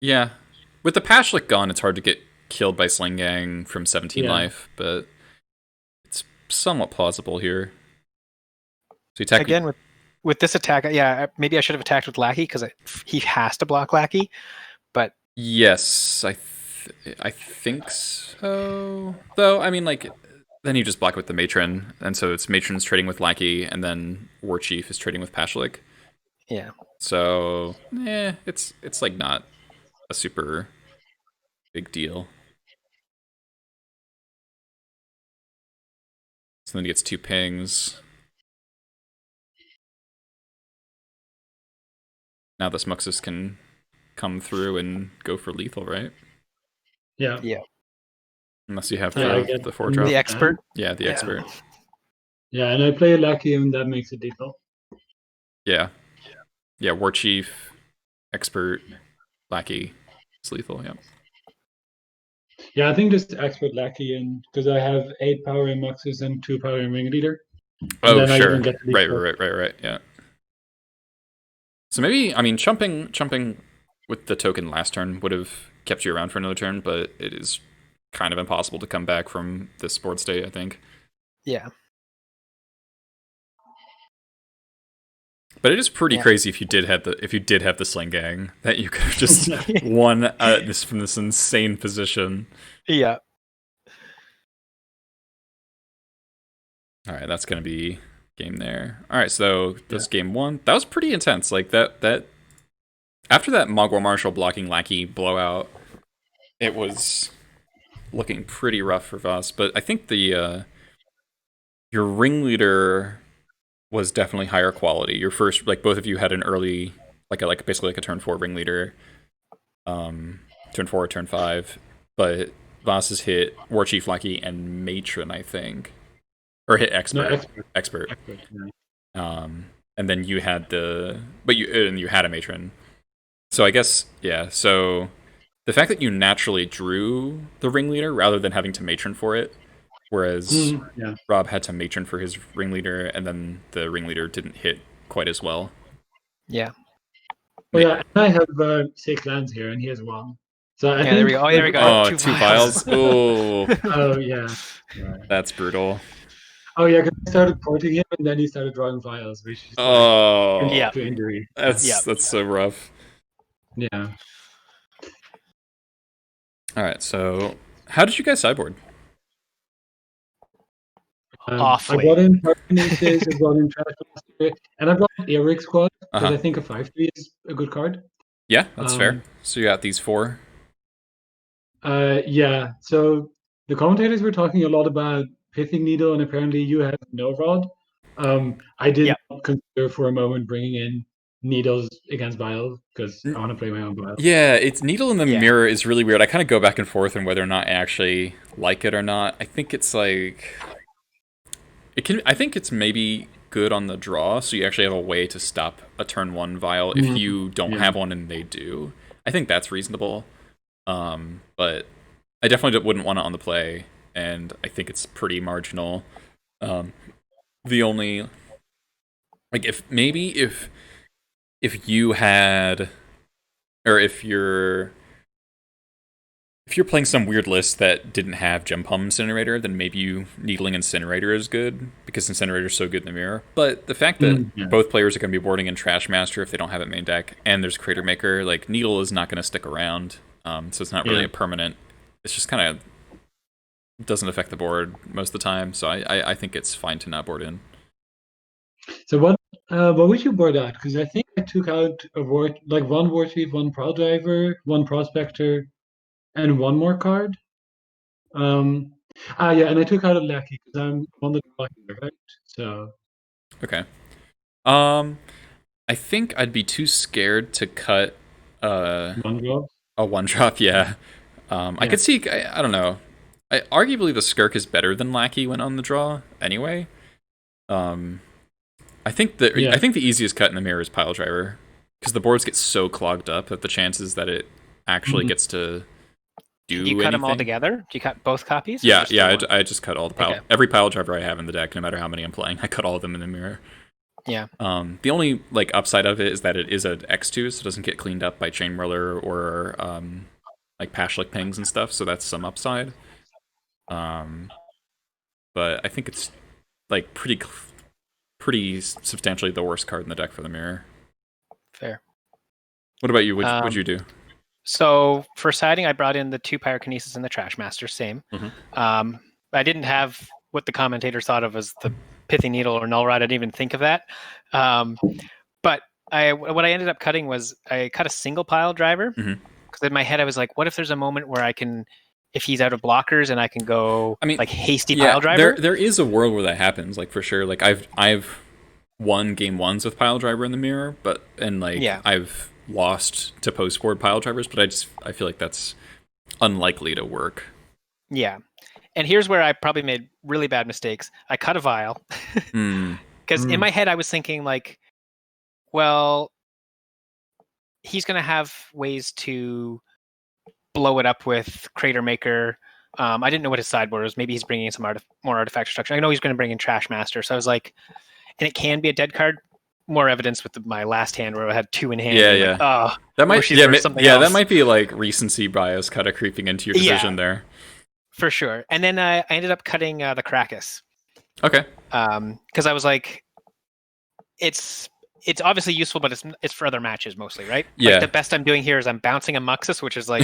Yeah, with the Pashlik gone, it's hard to get killed by sling gang from 17 Yeah. life, but it's somewhat plausible here. So you attack Again, with this attack, yeah, maybe I should have attacked with Lackey because he has to block Lackey. But Yes, I think so. Though I mean, like, then you just block with the matron, and so it's matron's trading with Lackey, and then War Chief is trading with Pashlik. yeah, So it's like not a super big deal. So then he gets 2 pings. Now this Muxus can come through and go for lethal, right? Yeah. yeah, Unless you have Yeah, I the, get the 4-drop. the expert. Yeah, the Yeah. expert. Yeah, and I play a Lucky and that makes it lethal. Yeah. Yeah, War Chief, expert, Lackey. It's lethal, yeah. Yeah, I think just expert Lucky and because I have 8 power in Muxus and 2 power in Ringleader. And Oh, then I sure. even get the Right, lethal. right, yeah. So maybe, I mean, chumping with the token last turn would have kept you around for another turn, but it is kind of impossible to come back from this board state, I think. Yeah, But it is pretty Yeah. crazy if you did have the sling gang that you could have just won this from this insane position. yeah. All right, that's gonna be game there. All right, so that's game 1. That was pretty intense. Like that after that Mogwai Marshall blocking Lackey blowout, it was looking pretty rough for Voss. But I think the your ringleader was definitely higher quality. Your first, like both of you had an early, like basically like a turn 4 ringleader, turn 4 or turn 5. But Voss's hit War Chief Lackey and Matron, I think, or hit expert. No, Expert. yeah. And then you had you had a matron. So I guess yeah. So the fact that you naturally drew the ringleader rather than having to matron for it, whereas Yeah. Rob had to matron for his ringleader, and then the ringleader didn't hit quite as well. Yeah. Oh yeah, and I have 6 lands here, and he has 1. So I think. There we go. Oh, there we go. Oh, 2 2 vials. vials. Oh, Oh yeah. that's brutal. Oh yeah, because I started porting him, and then he started drawing vials, which is Oh, Yeah. to injury. that's so rough. Yeah. All right. So, how did you guys sideboard? I brought Awfully. in Pyrokinesis, I brought in Trash Master, and I brought in Eric's Squad Uh because huh. I think a 5/3 is a good card. Yeah, that's fair. Um, So you got these four. yeah, so the commentators were talking a lot about Pithing Needle, and apparently you have no rod. I did Yeah. not consider for a moment bringing in Needles against Vial because I N- want to play my own Vial. Yeah, it's needle in the Yeah. mirror is really weird. I kind of go back and forth on whether or not I actually like it or not. I think it's like it can. I think it's maybe good on the draw, so you actually have a way to stop a turn one vial if Mm, you don't yeah. have one and they do. I think that's reasonable. But I definitely wouldn't want it on the play, and I think it's pretty marginal. Um, the only like if you had or if you're playing some weird list that didn't have Gem Pum Incinerator, then maybe you needling Incinerator is good because Incinerator is so good in the mirror. But the fact that Yeah. both players are going to be boarding in Trash Master if they don't have it main deck, and there's Crater Maker, like Needle is not going to stick around, so it's not really Yeah. a permanent. It's just kind of doesn't affect the board most of the time. So I think it's fine to not board in. So what would you board out? Because I think I took out a ward like one war chief, one prowl driver, one prospector, and one more card. Um yeah, and I took out a lackey because I'm on the draw here, right? So Okay. Um, I think I'd be too scared to cut uh, one draw. a one drop. Yeah. I Yeah. could see. I don't know. Arguably, the Skirk is better than Lackey when on the draw. Anyway, um, I Yeah. think the easiest cut in the mirror is Pile Driver because the boards get so clogged up that the chances that it actually Mhm. gets to Do you do cut them all anything. together? Do you cut both copies or Yeah, just yeah. the one? I just cut all the Okay. every Pile Driver I have in the deck, no matter how many I'm playing. I cut all of them in the mirror. Yeah. The only like upside of it is that it is an X2, so it doesn't get cleaned up by Chain Whirler or like Pashlik pings and stuff. So that's some upside. Um, but I think it's like pretty substantially the worst card in the deck for the mirror. Fair. What about you? What'd Um, you do? So for siding, I brought in the 2 Pyrokinesis and the Trash Master, same. Mhm. I didn't have what the commentators thought of as the Pithy Needle or Null Rod. I didn't even think of that. But what I ended up cutting was I cut a single pile driver Mhm. because in my head I was like, what if there's a moment where I can, if he's out of blockers and I can go I mean, like hasty yeah, pile driver? there is a world where that happens, like for sure. Like I've won game ones with Pile Driver in the mirror, but and like Yeah. I've lost to post board Pile Drivers, but I feel like that's unlikely to work. Yeah. And here's where I probably made really bad mistakes. I cut a vial Hmm. because in my head I was thinking like, well, he's going to have ways to blow it up with Crater Maker. I didn't know what his sideboard was. Maybe he's bringing in some more artifact destruction. I know he's going to bring in Trash Master. So I was like, and it can be a dead card. More evidence with my last hand where I had 2 in hand. Yeah, And yeah. like, oh, That I might wish these were something else. that might be like recency bias kind of creeping into your decision there. For sure. And then I ended up cutting the Krakus. Okay. Because I was like, it's obviously useful, but it's for other matches mostly, right? Yeah. Like the best I'm doing here is I'm bouncing a Muxus, which is like,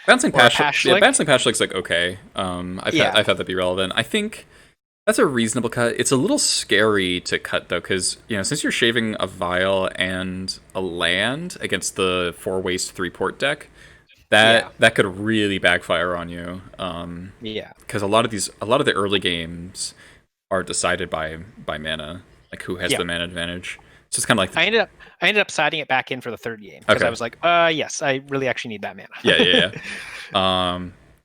Bouncing Pashlik. Yeah, bouncing Pashlik's like okay. I've had that be relevant. I think that's a reasonable cut. It's a little scary to cut though, because since you're shaving a vial and a land against the 4 waste 3 port deck, that could really backfire on you. Because a lot of the early games are decided by mana, like who has the mana advantage. So it's kind of like I ended up siding it back in for the 3rd game because I was like, yes, I really actually need that mana. yeah.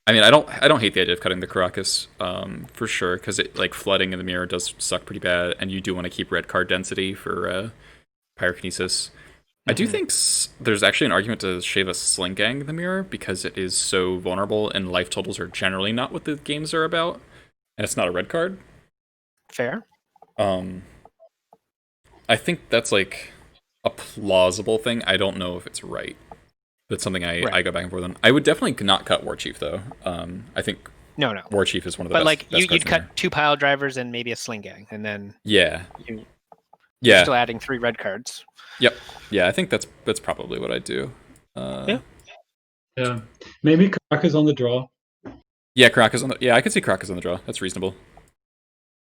I mean, I don't hate the idea of cutting the Caracas, for sure, because it like flooding in the mirror does suck pretty bad, and you do want to keep red card density for pyrokinesis. I do think there's actually an argument to shave a Sling Gang in the mirror because it is so vulnerable, and life totals are generally not what the games are about, and it's not a red card. Fair. I think that's like a plausible thing. I don't know if it's right. That's something I go back and forth on. I would definitely not cut War Chief though. I think no War Chief is one of the but best. Like best you'd cut 2 pile drivers and maybe a Sling Gang, and then you're still adding 3 red cards. Yep. Yeah, I think that's probably what I'd do. Yeah. Yeah, maybe Caracas on the draw. Yeah, Caracas on the. Yeah, I could see Caracas on the draw. That's reasonable.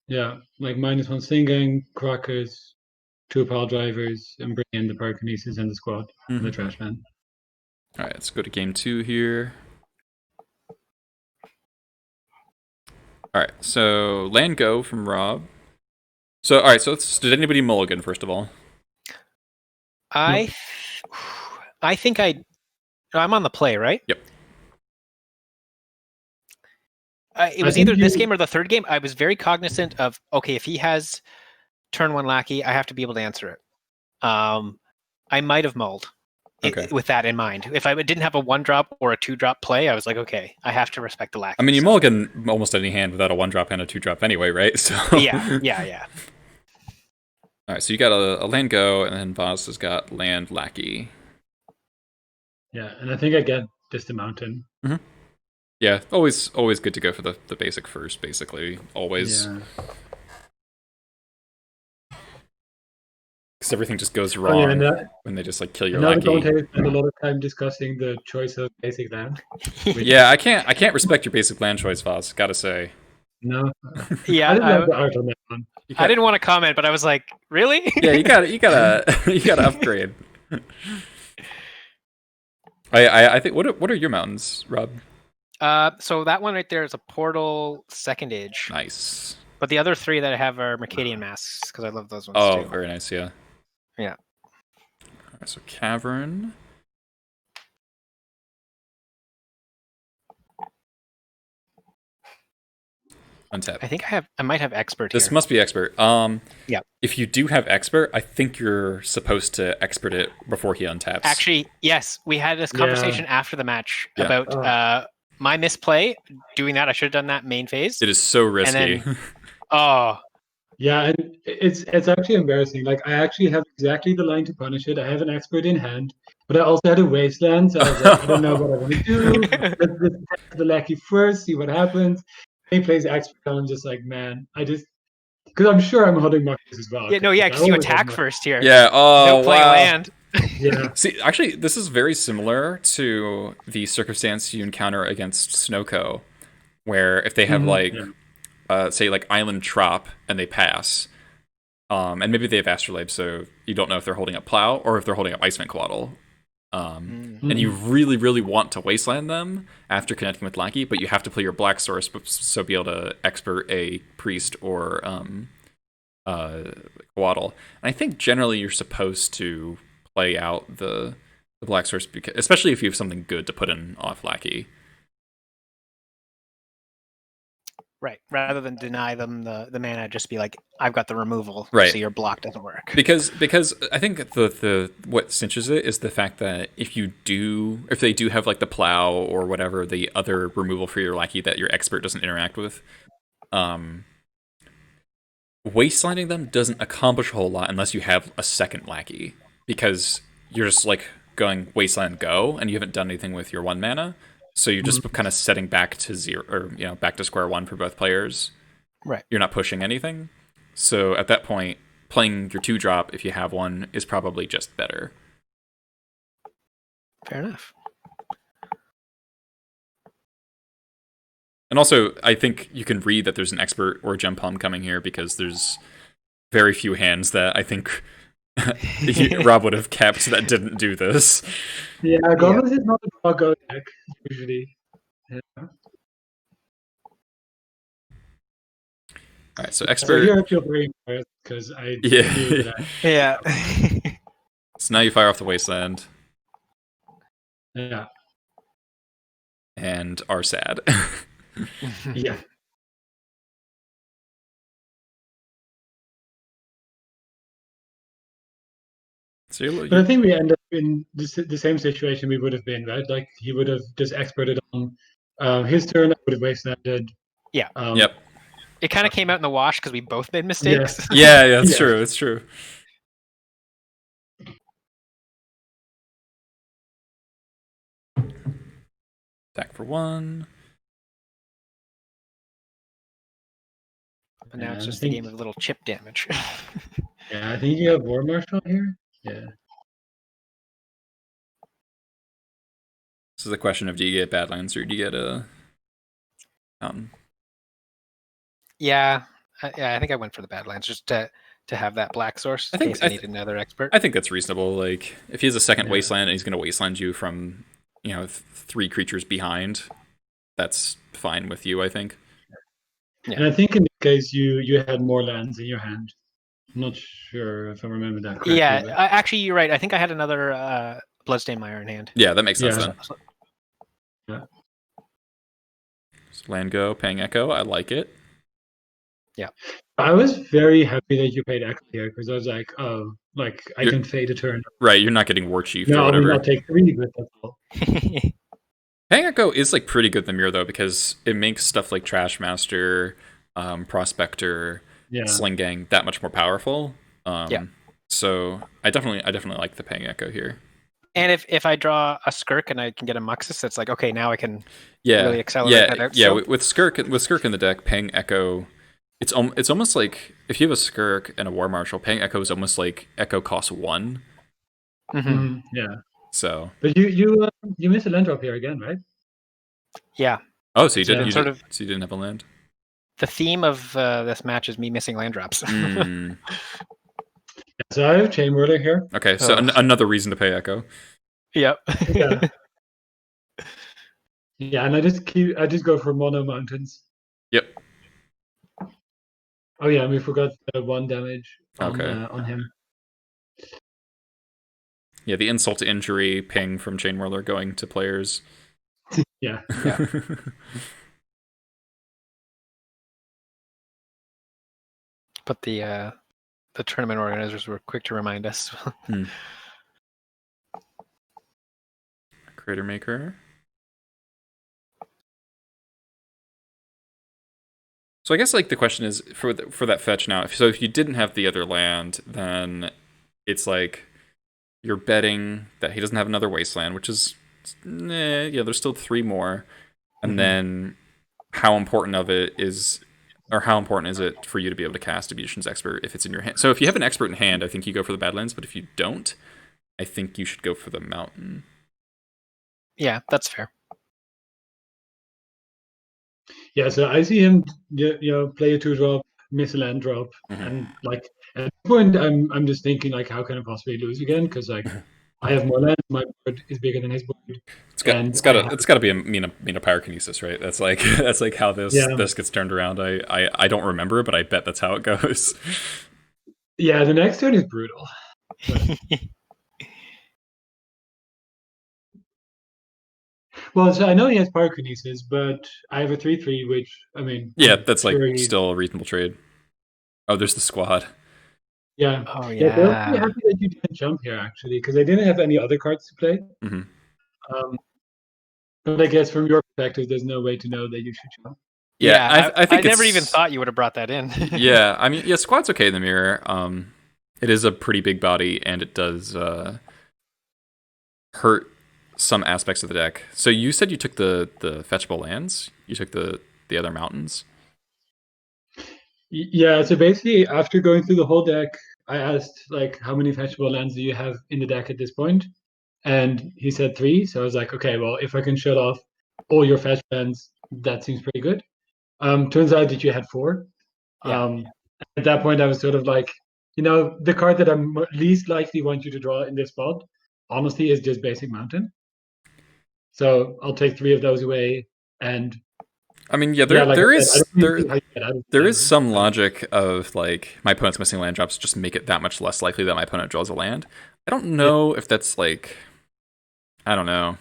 Yeah, like -1 singing, Caracas, 2 pile drivers, and bring in the pyrokinesis and the squad and the trash man. All right, let's go to game 2 here. All right, so land go from Rob. So all right, so did anybody mulligan first of all? I think I'm on the play, right? Yep. It was either this game or the third game. I was very cognizant of, okay, if he has turn 1 lackey, I have to be able to answer it. I might have mulled with that in mind. If I didn't have a 1-drop or a 2-drop play, I was like, okay, I have to respect the lackey. I mean, you mulligan almost any hand without a 1-drop and a 2-drop anyway, right? So yeah. All right, so you got a land go, and then Voss has got land lackey. Yeah, and I think I get just the mountain. Mm-hmm. Yeah, always good to go for the basic first, basically. Always. Yeah. Because everything just goes wrong when they just like kill your lackey. Now we spend a lot of time discussing the choice of basic land. Yeah, I can't respect your basic land choice, Voss. Gotta say. No. Yeah, I didn't like the art on that one. I didn't want to comment, but I was like, really? Yeah, you gotta upgrade. I think what are your mountains, Rob? So that one right there is a portal second age. Nice. But the other 3 that I have are Mercadian masks because I love those ones too. Oh, very nice. Yeah. Yeah. All right, so cavern. Untap. I think I might have expert This here. must be expert. Yeah. If you do have expert, I think you're supposed to expert it before he untaps. Actually, yes, we had this conversation after the match about my misplay. Doing that, I should have done that main phase. It is so risky. Then, yeah, and it's actually embarrassing. Like I actually have exactly the line to punish it. I have an expert in hand, but I also had a wasteland, so I was like, I don't know what I want to do. Let's test the lackey first, see what happens. He plays expert, and I'm just like, man, because I'm sure I'm holding Marcus as well. Yeah, no, yeah, because you attack first here. Yeah. Oh, no playing land. Yeah. See, actually, this is very similar to the circumstance you encounter against Snowco, where if they have say like Island Trop and they pass, and maybe they have Astrolabe, so you don't know if they're holding up Plow or if they're holding up Iceman Coatl. And you really, really want to wasteland them after connecting with Lackey, but you have to play your Black Source, so be able to expert a Priest or Coatl. And I think generally you're supposed to play out the Black Source, because, especially if you have something good to put in off Lackey. Right. Rather than deny them the mana, just be like, I've got the removal, right. So your block doesn't work. Because I think the what cinches it is the fact that if they do have like the Plow or whatever the other removal for your Lackey that your expert doesn't interact with, wastelanding them doesn't accomplish a whole lot unless you have a second Lackey, because you're just like going wasteland go and you haven't done anything with your 1 mana. So you're just kind of setting back to 0, or back to square one for both players. Right. You're not pushing anything. So at that point, playing your 2-drop, if you have one, is probably just better. Fair enough. And also, I think you can read that there's an expert or a gem palm coming here, because there's very few hands that I think Rob would have kept that didn't do this. Yeah, Goblins is not a draw go deck, usually. Yeah. All right, so expert. So here I feel very embarrassed because I knew that. Yeah. So now you fire off the wasteland. Yeah. And are sad. Yeah. So but I think we end up in the same situation we would have been, right? Like he would have just experted on his turn, I would have wastelanded. Yeah. Yep. It kind of came out in the wash because we both made mistakes. Yeah, that's true. It's true. Attack for 1. And now it's just a game of little chip damage. Yeah, I think you have War Marshal here. Yeah. This is a question of, do you get Badlands or do you get a Mountain? Yeah, I think I went for the Badlands just to have that black source I in think case I needed another expert. I think that's reasonable. Like, if he has a second Yeah. Wasteland and he's going to Wasteland you from, 3 creatures behind, that's fine with you, I think. Yeah. And I think in this case you had more lands in your hand. I'm not sure if I remember that correctly. Yeah, but actually, you're right. I think I had another Bloodstained Mire in hand. Yeah, that makes sense Yeah. then. yeah. So land go, paying Echo, I like it. I was very happy that you paid Echo here because I was like, oh, like I You're- can fade a turn. Right, you're not getting War Chief or No, I mean whatever. I'll take 3, but that's all. Paying Echo is like pretty good in the mirror though, because it makes stuff like Trash Master, Prospector, Yeah. Sling Gang that much more powerful. Yeah. So I definitely like the Paying Echo here. And if I draw a Skirk and I can get a Muxus, it's like, okay, now I can Yeah, really accelerate that out. So With Skirk in the deck, Paying Echo, it's almost like if you have a Skirk and a War Marshal, Paying Echo is almost like Echo costs 1. Yeah. So But you missed a land drop here again, right? yeah, so you Yeah. did sort of so you didn't have a land. the theme of this match is me missing land drops. Mm. So I have Chain Whirler here. Okay, so another reason to pay Echo. Yep. Yeah. Yeah, and I just go for mono mountains. Yep. Oh yeah, and we forgot 1 damage on Okay. on him. Yeah, the insult to injury ping from Chain Whirler going to players. Yeah. Yeah. But the tournament organizers were quick to remind us. Crater Maker. So I guess like the question is for that fetch now. So if you didn't have the other land, then it's like you're betting that he doesn't have another Wasteland, which is there's still 3 more. And then how important is it for you to be able to cast a Musician's Expert if it's in your hand? So if you have an Expert in hand, I think you go for the Badlands, but if you don't, I think you should go for the Mountain. Yeah, that's fair. Yeah, so I see him, play a 2-drop, miss a land drop, and like at this point, I'm just thinking like, how can I possibly lose again? Because like I have more land, my board is bigger than his board. It's got to be a Mina Pyrokinesis, right? That's like how this gets turned around. I don't remember, but I bet that's how it goes. Yeah, the next turn is brutal. Well, so I know he has Pyrokinesis, but I have a 3/3, which I mean, Yeah, I'm that's like sure still a reasonable trade. Oh, there's the squad. Yeah. Oh Yeah, they'll be yeah. happy that you didn't jump here actually, because they didn't have any other cards to play. Mhm. But I guess from your perspective, there's no way to know that you should jump. Yeah, I think never even thought you would have brought that in. Yeah, I mean, squad's okay in the mirror. It is a pretty big body, and it does hurt some aspects of the deck. So you said you took the fetchable lands. You took the other mountains. Yeah, so basically, after going through the whole deck, I asked like, how many fetchable lands do you have in the deck at this point? And he said 3. So I was like, okay, well, if I can shut off all your fetch lands, that seems pretty good. Turns out that you had 4. Yeah. At that point, I was sort of like, the card that I'm least likely want you to draw in this spot, honestly, is just basic mountain. So I'll take 3 of those away, and I mean, yeah, like there I said, I is don't really see how you get out of there that. is some logic of like my opponent's missing land drops just make it that much less likely that my opponent draws a land. I don't know if that's like, I don't know.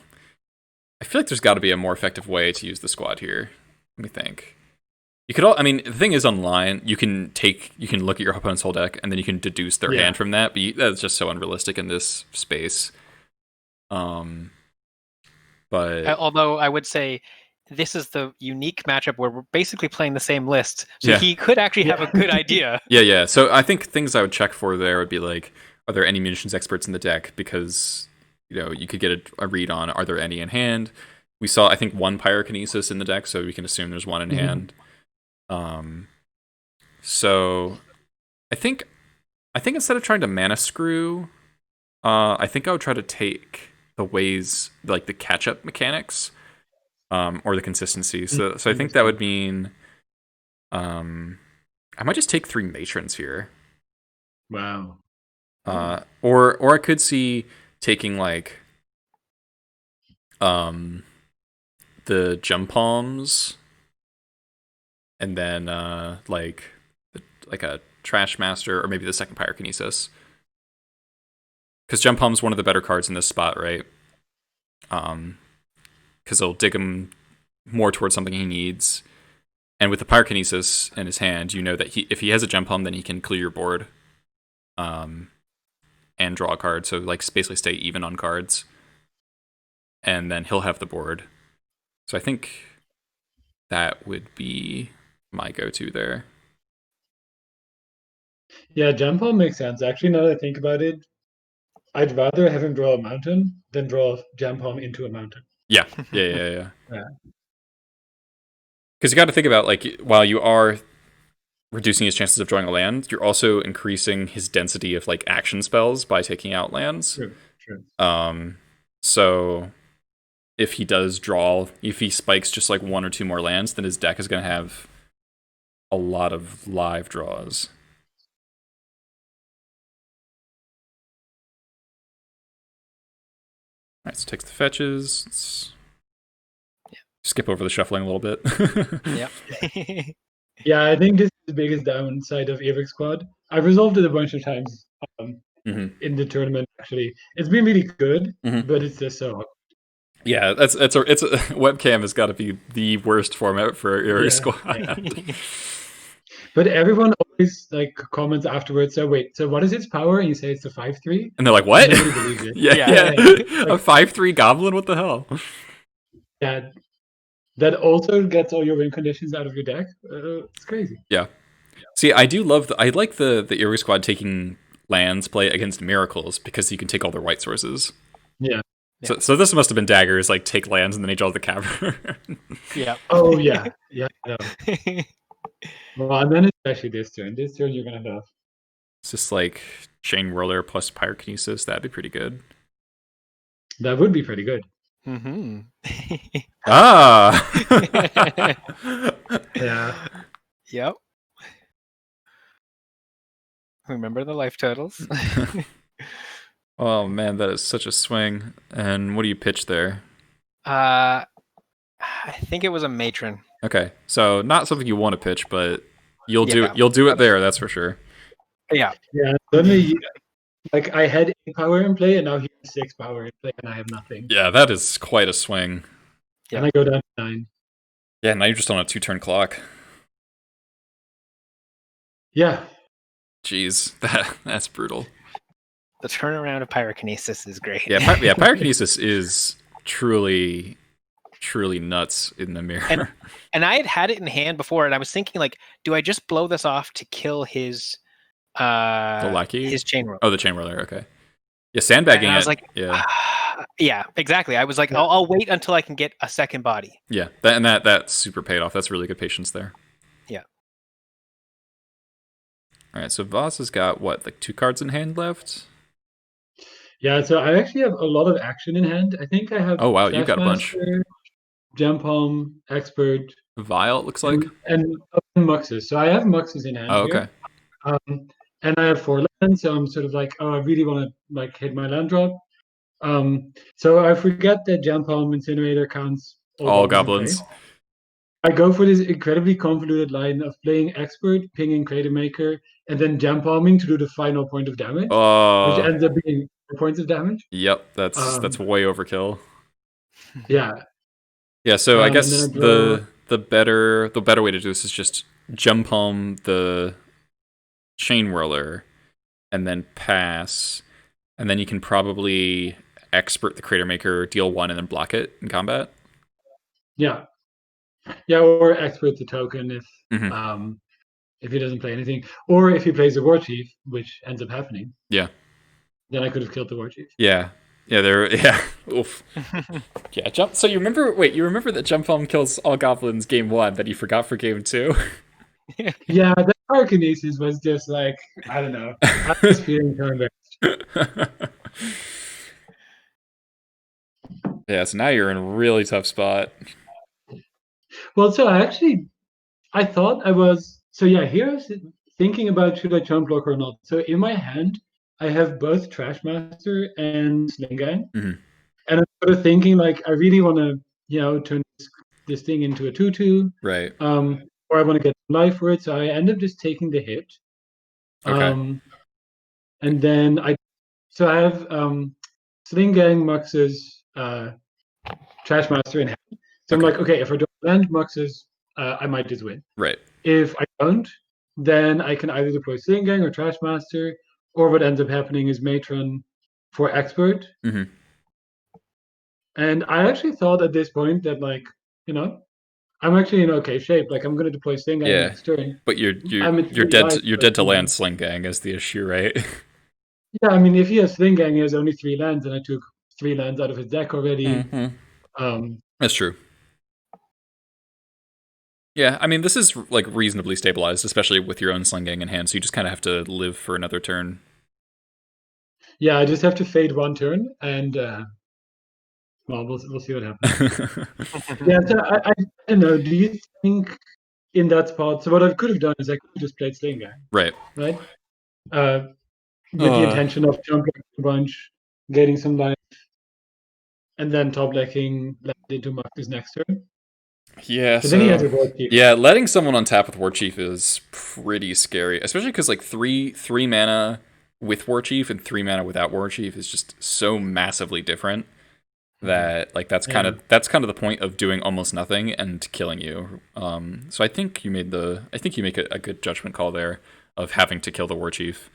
I feel like there's got to be a more effective way to use the squad here. Let me think. You could I mean, the thing is online, you can look at your opponent's whole deck and then you can deduce their hand from that, but that's just so unrealistic in this space. But Although I would say this is the unique matchup where we're basically playing the same list, so Yeah. he could actually have a good idea. Yeah. So I think things I would check for there would be like, are there any munitions experts in the deck? Because you could get a read on, are there any in hand? We saw, I think, 1 pyrokinesis in the deck, so we can assume there's 1 in hand. So I think instead of trying to mana screw, I think I would try to take the ways, like the catch up mechanics, or the consistency. So I think that Understood. would mean, I might just take 3 matrons here. Wow. Or I could see taking like the gem palms, and then like a trash master, or maybe the second pyrokinesis, because gem palm's one of the better cards in this spot, right? Because it'll dig him more towards something he needs. And with the pyrokinesis in his hand, you know that if he has a gem palm, then he can clear your board, and draw a card. So like basically stay even on cards, and then he'll have the board. So I think that would be my go-to there. Yeah, jump palm makes sense. Actually, now that I think about it, I'd rather have him draw a mountain than draw jump palm into a mountain. Yeah. Yeah. Because you got to think about, like, while you are reducing his chances of drawing a land, you're also increasing his density of like action spells by taking out lands. True. So if he does draw, if he spikes just like 1 or 2 more lands, then his deck is going to have a lot of live draws. All right, so takes the fetches. Let's skip over the shuffling a little bit. Yep. Yeah, I think this is the biggest downside of Averick Squad. I've resolved it a bunch of times in the tournament. Actually, it's been really good, but it's just so. Yeah, it's a webcam has got to be the worst format for Averick Squad. Yeah. But everyone always like comments afterwards. So wait, so what is its power? And you say it's a 5/3, and they're like, "What?" Nobody believes it. Yeah. Like, A 5/3 goblin. What the hell? Yeah, that also gets all your win conditions out of your deck. It's crazy. Yeah. See, I do love I like the Eerie Squad taking lands play against miracles, because you can take all their white sources. Yeah. So this must have been Daggers, like take lands and then he draws the cavern. Yeah. Oh yeah. Yeah. No. Well, and then especially this turn. This turn you're gonna have. It's just like Chain Whirler plus Pyrokinesis. That'd be pretty good. That would be pretty good. Ah. Yeah. Yep. Remember the life totals. Oh man, that is such a swing. And what do you pitch there? I think it was a matron. Okay, so not something you want to pitch, but you'll do Yeah. you'll do it there. That's for sure. Yeah. Yeah. Suddenly, like I had 8 power in play, and now he has 6 power in play, and I have nothing. Yeah, that is quite a swing. Yeah. And I go down to 9. Yeah, now you're just on a 2-turn clock. Yeah. Jeez, that's brutal. The turnaround of pyrokinesis is great. Yeah, pyrokinesis is truly nuts in the mirror. And I had it in hand before, and I was thinking, like, do I just blow this off to kill his the lackey? his chain roller? Oh, the chain roller. Okay. Yeah, sandbagging and I was it. like, yeah, yeah, exactly. I was like, I'll wait until I can get a second body. yeah. That super paid off. That's really good patience there. Yeah. All right, so Voss has got what, like 2 cards in hand left? Yeah. So I actually have a lot of action in hand. I think I have. Oh wow, you've got a bunch. Gem Palm, Expert, Vial, it looks like. and Muxus. So I have Muxus in hand. Oh, okay. Here. And I have 4 lands, so I'm sort of like, oh, I really want to like hit my land drop. So I forget that Gem Palm Incinerator counts all goblins. I go for this incredibly convoluted line of playing Expert, pinging Crater Maker, and then Gem Palming to do the final point of damage, which ends up being 4 points of damage. Yep, that's way overkill. Yeah. Yeah, so I guess the better way to do this is just Gem Palm the Chain Whirler, and then pass, and then you can probably Expert the Crater Maker, deal 1, and then block it in combat. Yeah. Yeah, or Expert the token if he doesn't play anything, or if he plays a War Chief, which ends up happening. Yeah. Then I could have killed the War Chief. Yeah. Yeah. Oof. Yeah. So you remember that Jump Palm kills all goblins game 1 that you forgot for game 2? Yeah, the Pyrokinesis was just like, I don't know. I was feeling turn-based. Yeah, so now you're in a really tough spot. Well, so I thought I was. So yeah, here's thinking about should I jump block or not. So in my hand, I have both Trash Master and Sling Gang, Mhm. and I'm sort of thinking like I really want to, turn this thing into a 2/2, Right. or I want to get life for it. So I end up just taking the hit, Okay. and then I have Sling Gang Mux's Trash Master in hand. So I'm Okay. like, okay, if I don't land Mux's, I might just win. Right. If I don't, then I can either deploy Sling Gang or Trash Master, or what ends up happening is Matron for Expert. Hmm. And I actually thought at this point that, like, you know, I'm actually in okay shape. Like, I'm going to deploy Sling Gang Yeah. next turn. But I'm at you're 3 dead life. you're dead to land Sling Gang is the issue, right? Yeah, I mean, if he has Sling Gang, he has only 3 lands, and I took 3 lands out of his deck already. Hmm. Um, That's true. Yeah, I mean this is like reasonably stabilized, especially with your own Sling Gang in hand. So you just kind of have to live for another turn. yeah, I just have to fade 1 turn, and well, we'll see what happens. Yeah, so I don't know. Do you think in that spot? So what I could have done is I could have just played Sling Gang, Right. right? Uh, with the Uh, intention of jumping a bunch, getting some life, and then top decking into Marcus next turn. yeah. But then he has So a Void Keep. yeah, letting someone on tap with War Chief is pretty scary, especially because like three mana with War Chief and 3 mana without War Chief is just so massively different that like Yeah. that's kind of the point of doing almost nothing and killing you. So I think you make a good judgment call there of having to kill the War Chief.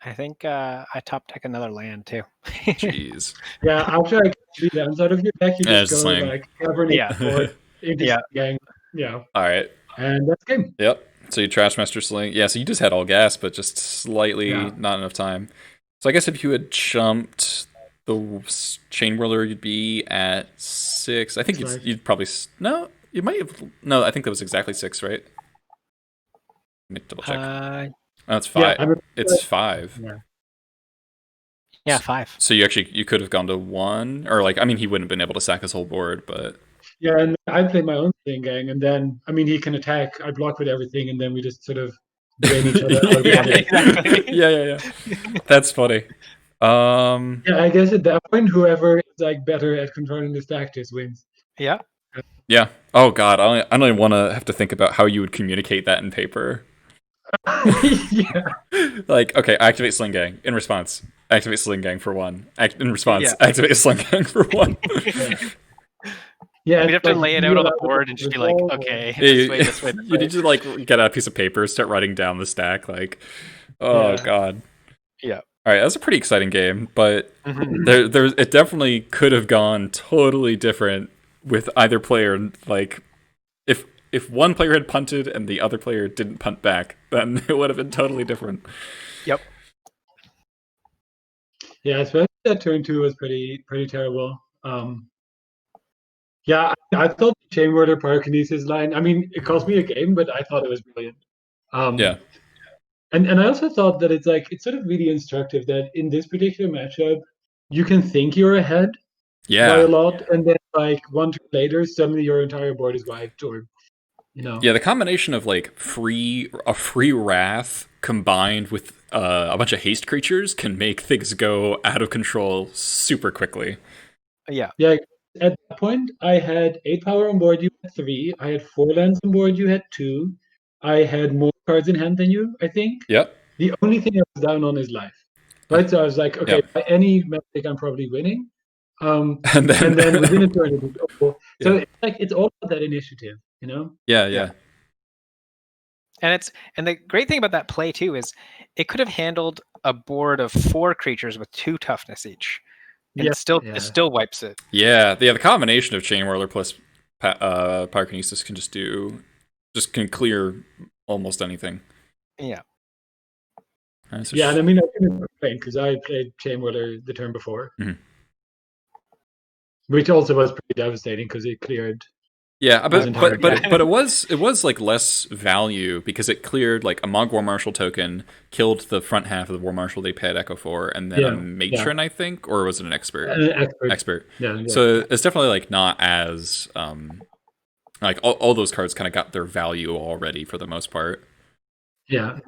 I think I top deck another land too. Jeez. Yeah, after I get 3 lands out of your deck, you Yeah, just it's just go saying. like Cavern Yeah. Fort into Yeah. Gang. Yeah. All right. And that's game. Yep. So you trash master sling. Yeah. So you just had all gas, but just slightly Yeah. not enough time. So I guess if you had jumped the chain whirler, you'd be at 6. I think That's right. you'd probably no. You might have no. I think that was exactly 6, right? Let me double check. Oh, it's Yeah, 5. It's 5. Yeah, 5. So you could have gone to 1, or like I mean he wouldn't have been able to sack his whole board, but yeah, and I play my own Sling Gang, and then I mean he can attack. I block with everything, and then we just sort of drain each other out of Yeah, money. exactly. yeah. That's funny. Yeah, I guess at that point, whoever is like better at controlling the stack just wins. Yeah. Yeah. Oh God, I don't even want to have to think about how you would communicate that in paper. Yeah. Like, okay, activate Sling Gang. In response, activate Sling Gang for 1. In response, Yeah. activate Sling Gang for 1. Yeah, We'd have to like, lay it you out on the allow the board and just be like, resolve or- okay, you, this way, this you way. need to like get out a piece of paper, start writing down the stack. Like, oh Yeah. God. Yeah. All right, that's a pretty exciting game, but Mhm. it definitely could have gone totally different with either player. Like, if one player had punted and the other player didn't punt back, then it would have been totally different. Yep. Yeah, especially that turn 2 was pretty terrible. Yeah, I thought the Chain Whirler Pyrokinesis line. I mean, it cost me a game, but I thought it was brilliant. Yeah, And I also thought that it's sort of really instructive that in this particular matchup, you can think you're ahead by a yeah, lot, and then like 1 turn later, suddenly your entire board is wiped, or yeah. The combination of like a free wrath combined with a bunch of haste creatures can make things go out of control super quickly. Yeah. Yeah. At that point, I had 8 power on board. You had 3. I had 4 lands on board. You had 2. I had more cards in hand than you, I think. Yep. The only thing I was down on is life. Right? So I was like, okay, Yep. by any metric, I'm probably winning. And And then within a then turn, it was over. So yeah, it's like it's all about that initiative, you know? yeah. And the great thing about that play too is it could have handled a board of 4 creatures with 2 toughness each. And Yeah. it still wipes it. Yeah, the combination of Chain Whirler plus Pyrokinesis can clear almost anything. Yeah. Yeah, and I mean, I didn't complain because I played Chain Whirler the turn before, Mhm. which also was pretty devastating because it cleared Yeah, Wasn't hard, but it was like less value because it cleared like a Mog War Marshal token, killed the front half of the War Marshal they paid Echo for, and then a Yeah, yeah. Matron, I think, or was it an expert? Expert. Expert. Yeah, yeah. So it's definitely like not as like all those cards kind of got their value already for the most part. Yeah.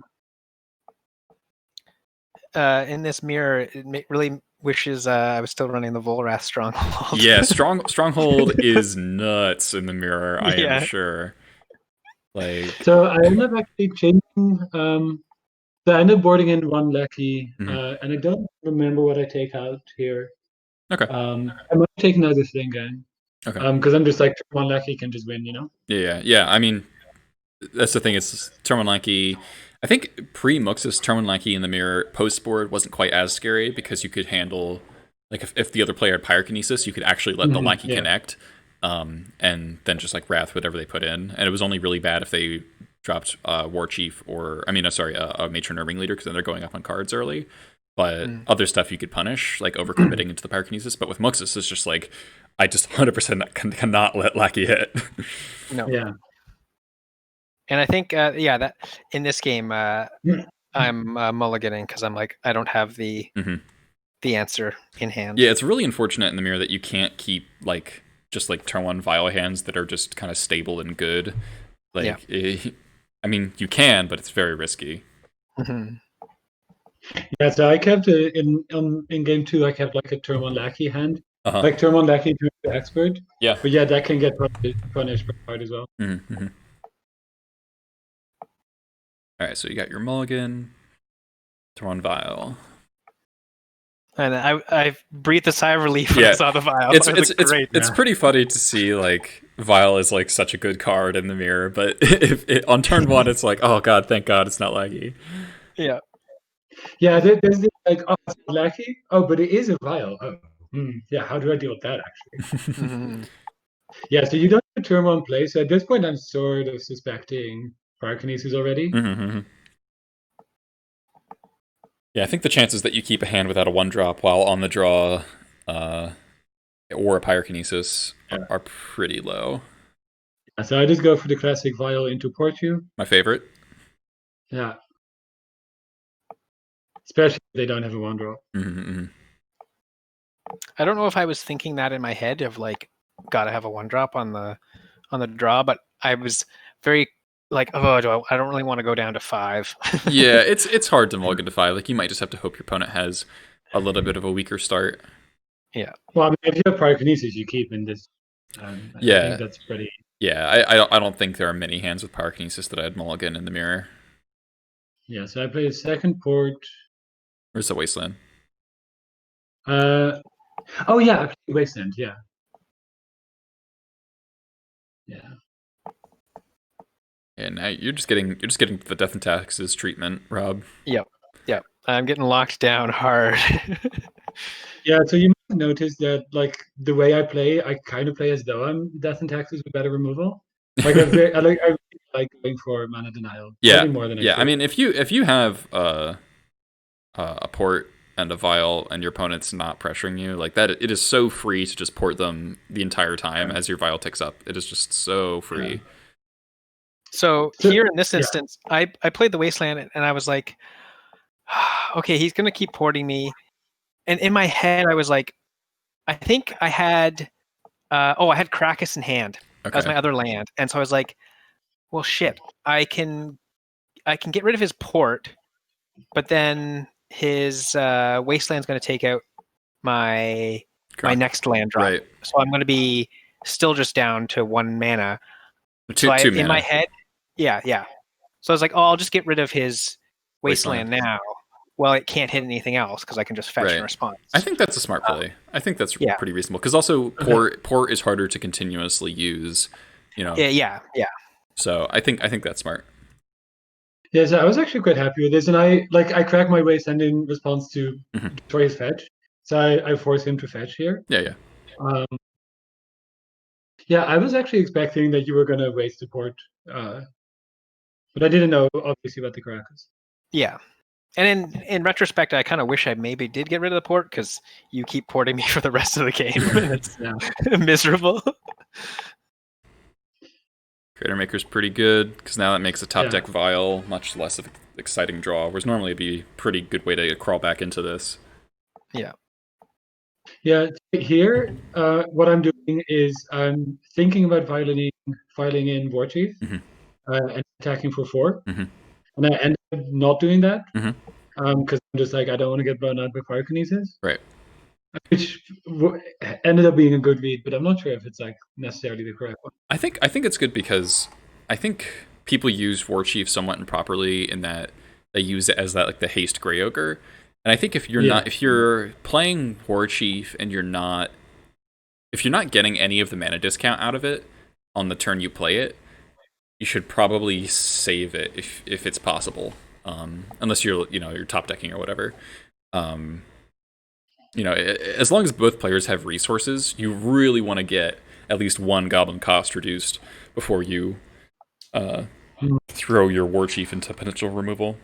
In this mirror, it really wishes I was still running the Volrath Stronghold. Yeah, Stronghold is nuts in the mirror, I am Yeah. sure. Like, So I ended up actually changing. So I ended up boarding in one Lackey, Mhm. and I don't remember what I take out here. okay, I might take another thing again. okay, Because I'm just like one Lackey can just win, you know. yeah. I mean, that's the thing. It's Terminlanky. I think pre-Muxus Terminlanky in the mirror post board wasn't quite as scary because you could handle like if the other player had Pyrokinesis, you could actually let the Lackey Yeah. connect, and then just like Wrath whatever they put in, and it was only really bad if they dropped War Chief or I mean, sorry, a Matron or Ringleader because then they're going up on cards early. But other stuff you could punish, like overcommitting into the Pyrokinesis. But with Muxus, it's just like I just 100% cannot let Lackey hit. No. Yeah. And I think, that in this game, I'm mulliganing because I'm like, I don't have the answer in hand. Yeah, it's really unfortunate in the mirror that you can't keep like just like turn one vial hands that are just kind of stable and good. Like, I mean, you can, but it's very risky. Mm-hmm. Yeah. So I kept in game 2. I kept like a turn 1 Lackey hand, like turn 1 Lackey to the expert. Yeah. But yeah, that can get punished pretty hard as well. Mm-hmm. All right, so you got your mulligan, turn one vial. And I breathed a sigh of relief when I saw the vial. It's pretty funny to see like vial is like such a good card in the mirror, but if on turn one it's like, oh god, thank God it's not laggy. Yeah. Yeah, there's this like, oh, it's not Lackey. Oh, but it is a vial. Oh, yeah. How do I deal with that actually? Yeah, so you don't have a turn 1 play. So at this point, I'm sort of suspecting Pyrokinesis already. Yeah, I think the chances that you keep a hand without a 1-drop while on the draw or a Pyrokinesis are pretty low. Yeah, so I just go for the classic vial into Portu. My favorite. Yeah. Especially if they don't have a 1-drop. I don't know if I was thinking that in my head of like, gotta have a 1-drop on the draw, but I was very like, oh, I don't really want to go down to 5. Yeah, it's hard to mulligan to 5. Like you might just have to hope your opponent has a little bit of a weaker start. Yeah. Well, I mean, if you have Pyrokinesis, you keep in this. I think that's pretty. Yeah, I don't think there are many hands with Pyrokinesis that I'd mulligan in the mirror. Yeah, so I play a second port. Where's the Wasteland? Oh yeah, I play Wasteland. Yeah. Yeah. And now you're just getting the Death and Taxes treatment, Rob. Yep. I'm getting locked down hard. Yeah, so you might notice that like the way I kind of play as though I'm Death and Taxes with better removal. Like I like going for mana denial. Yeah, Probably more than I yeah. should. I mean, if you have a port and a vial and your opponent's not pressuring you like that, it is so free to just port them the entire time as your vial ticks up. It is just so free. Yeah. So here in this instance, I played the Wasteland and I was like, okay, he's gonna keep porting me. And in my head, I was like, I think I had, I had Krakus in hand. Okay. That was my other land, and so I was like, well, shit, I can get rid of his port, but then his Wasteland's going to take out my next land drop. Right. So I'm going to be still just down to 1 mana. Two mana. In my head, yeah. So I was like, oh, I'll just get rid of his Wasteland now. Well, it can't hit anything else because I can just fetch in response. I think that's a smart play. I think that's pretty reasonable because also port is harder to continuously use. You know. Yeah. So I think that's smart. Yeah, so I was actually quite happy with this, and I cracked my Wasteland in response to destroy his fetch. So I forced him to fetch here. Yeah. Yeah, I was actually expecting that you were gonna waste the port, but I didn't know obviously about the Krakus. Yeah. And in retrospect, I kind of wish I maybe did get rid of the port because you keep porting me for the rest of the game. And it's miserable. Creator Maker's pretty good, because now that makes a top Yeah. deck Vial much less of an exciting draw, whereas normally it'd be a pretty good way to crawl back into this. Yeah. Yeah, here, what I'm doing is I'm thinking about filing in War Chief Mhm. and attacking for 4. Mhm. And I end up not doing that Mhm. because I'm just like, I don't want to get burned out by Pyrokinesis, Right. which ended up being a good read, but I'm not sure if it's like necessarily the correct one. I think it's good because I think people use War Chief somewhat improperly in that they use it as that like the haste Grey Ogre. And I think if Yeah. you're playing War Chief and if you're not getting any of the mana discount out of it on the turn you play it, you should probably save it if it's possible. Unless you're top decking or whatever. Um, as long as both players have resources, you really want to get at least one goblin cost reduced before you throw your war chief into potential removal.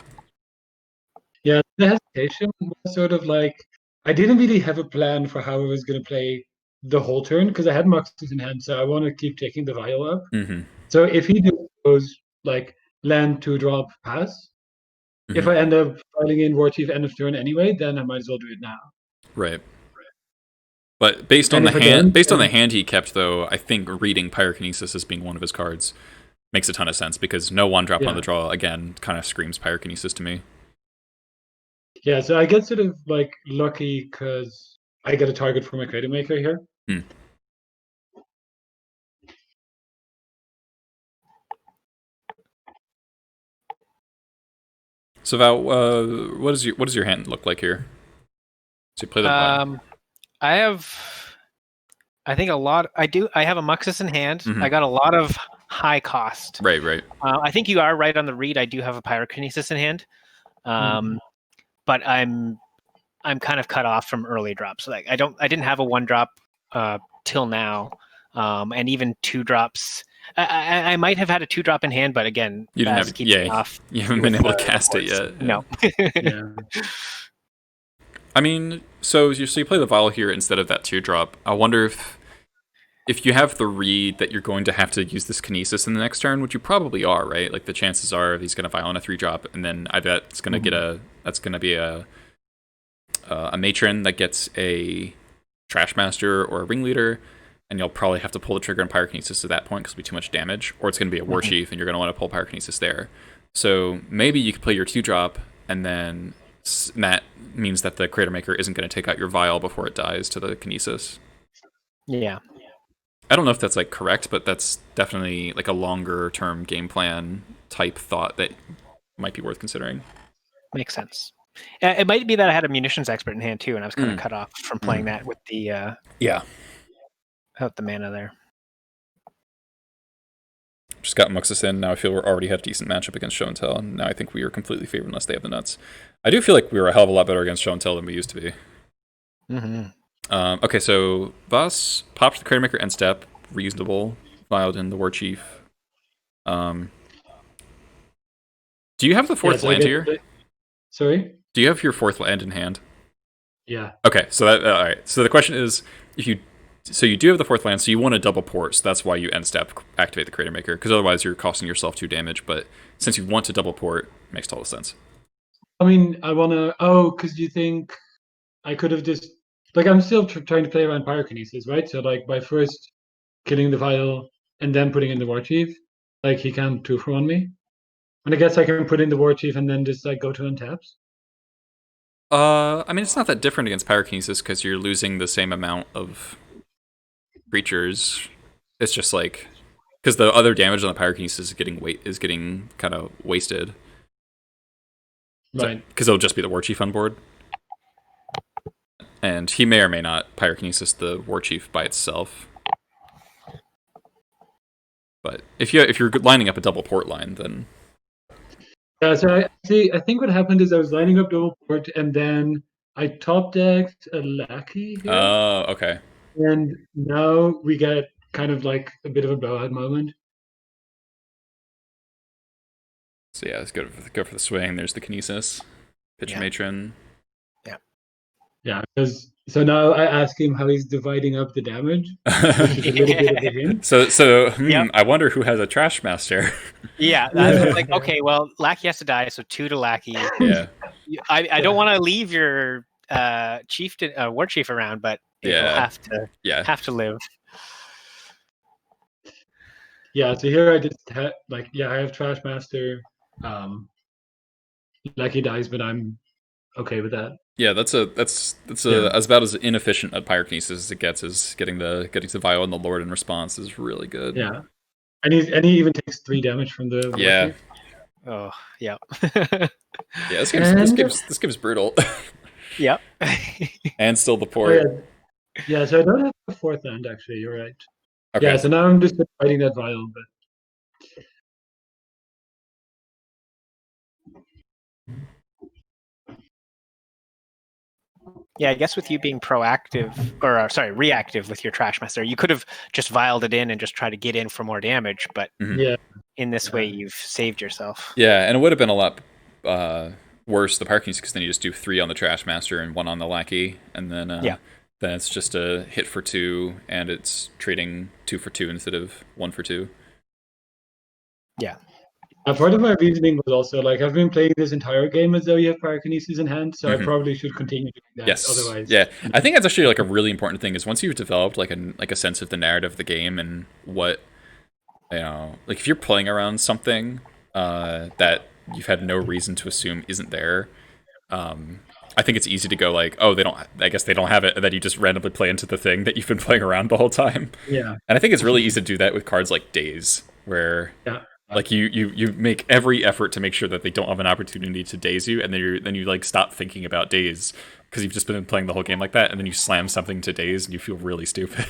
Yeah, the hesitation was sort of like I didn't really have a plan for how I was going to play the whole turn because I had Muxus in hand, so I want to keep taking the vial up. Mm-hmm. So if he goes like land 2-drop pass, if Mm-hmm. I end up filing in War Chief end of turn anyway, then I might as well do it now. Right. But based on And the if I don't, hand he kept, though, I think reading Pyrokinesis as being one of his cards makes a ton of sense because no one drop on yeah, the draw again kind of screams Pyrokinesis to me. yeah. So I get sort of like lucky because I get a target for my Creator Maker here. Hmm. So Val, what does your hand look like here? So you play the I have, I think a lot. I have a Muxus in hand. Mhm. I got a lot of high cost. Right. I think you are right on the read. I do have a Pyrokinesis in hand, but I'm kind of cut off from early drops. Like I didn't have a 1-drop till now, and even 2-drops. I might have had a 2-drop in hand, but again, You didn't Baz have, keeps me yeah, off. you haven't been able to cast it yet. Yeah. No. Yeah. I mean, so you play the vial here instead of that 2-drop. I wonder if you have the read that you're going to have to use this Kinesis in the next turn, which you probably are, right? Like the chances are he's going to vial on a 3-drop, and then I bet it's going to that's going to be a matron that gets a Trash Master or a Ringleader, and you'll probably have to pull the trigger on Pyrokinesis at that point because it'll be too much damage, or it's going to be a War Chief, and you're going to want to pull Pyrokinesis there. So maybe you could play your 2-drop, and then that means that the Creator Maker isn't going to take out your Vial before it dies to the Kinesis. Yeah. I don't know if that's like correct, but that's definitely like a longer term game plan type thought that might be worth considering. Makes sense. It might be that I had a munitions expert in hand too, and I was kind of cut off from playing that with the without the mana there. Just got Muxus in. Now I feel we already have a decent matchup against Show and Tell, and now I think we are completely favored unless they have the nuts. I do feel like we were a hell of a lot better against Show and Tell than we used to be. Okay, so Voss popped the Creator Maker end step, reasonable, filed in the War Chief. Do you have the fourth land here? Sorry? Do you have your fourth land in hand? Yeah. Okay, so that all right. So the question is, you do have the fourth land, so you want to double port, so that's why you end step activate the Creator Maker, because otherwise you're costing yourself 2 damage. But since you want to double port, it makes total sense. I mean, I want to. Oh, because you think I could have just. Like, I'm still trying to play around Pyrokinesis, right? So, like, by first killing the vial and then putting in the War Chief, like, he can't 2-for-1 me. And I guess I can put in the War Chief and then just, like, go to untaps. I mean, it's not that different against Pyrokinesis because you're losing the same amount of creatures. It's just like because the other damage on the Pyrokinesis is getting kind of wasted. Right. Because it'll just be the War Chief on board. And he may or may not Pyrokinesis the War Chief by itself. But if you're lining up a double port line, then Yeah, so I think what happened is I was lining up double port and then I top decked a Lackey here. oh, okay. And now we get kind of like a bit of a blowout moment. So yeah, let's go for the swing. There's the Kinesis, pitch matron. Yeah, because So now I ask him how he's dividing up the damage, which is a little bit of a hint. Yep. I wonder who has a trash master. Yeah, that's like, okay, well, Lackey has to die, so 2 to Lackey. Yeah, I don't want to leave your chieftain, war chief around, but it'll yeah, have to live. Yeah, so here I just I have Trash Master. Lucky dies, but I'm okay with that. yeah. That's as about as inefficient at pyrokinesis as it gets. Is getting the vial and the lord in response is really good. Yeah, and he even takes 3 damage from the war Yeah, chief. Oh, yeah. yeah. This game's brutal, Yep. and still the Oh, port. yeah. So I don't have the 4th land actually. You're right. Okay. Yeah, so now I'm just fighting that vial, but Yeah, I guess with you being proactive, or sorry, reactive with your Trash Master, you could have just vialed it in and just tried to get in for more damage, but yeah, in this way, you've saved yourself. Yeah, and it would have been a lot worse the parkings because then you just do 3 on the trash master and 1 on the lackey, and then then it's just a hit for 2, and it's trading 2 for 2 instead of 1 for 2. Yeah. Part of my reasoning was also like I've been playing this entire game as though you have pyrokinesis in hand, so I probably should continue doing that. Yes. Otherwise, Yeah, I think that's actually like a really important thing. Is once you've developed like a sense of the narrative of the game and what like if you're playing around something that you've had no reason to assume isn't there. I think it's easy to go like, oh, they don't. I guess they don't have it, and then you just randomly play into the thing that you've been playing around the whole time. yeah, And I think it's really easy to do that with cards like Daze, where yeah. like you make every effort to make sure that they don't have an opportunity to daze you, and then you like stop thinking about daze because you've just been playing the whole game like that, and then you slam something to daze and you feel really stupid.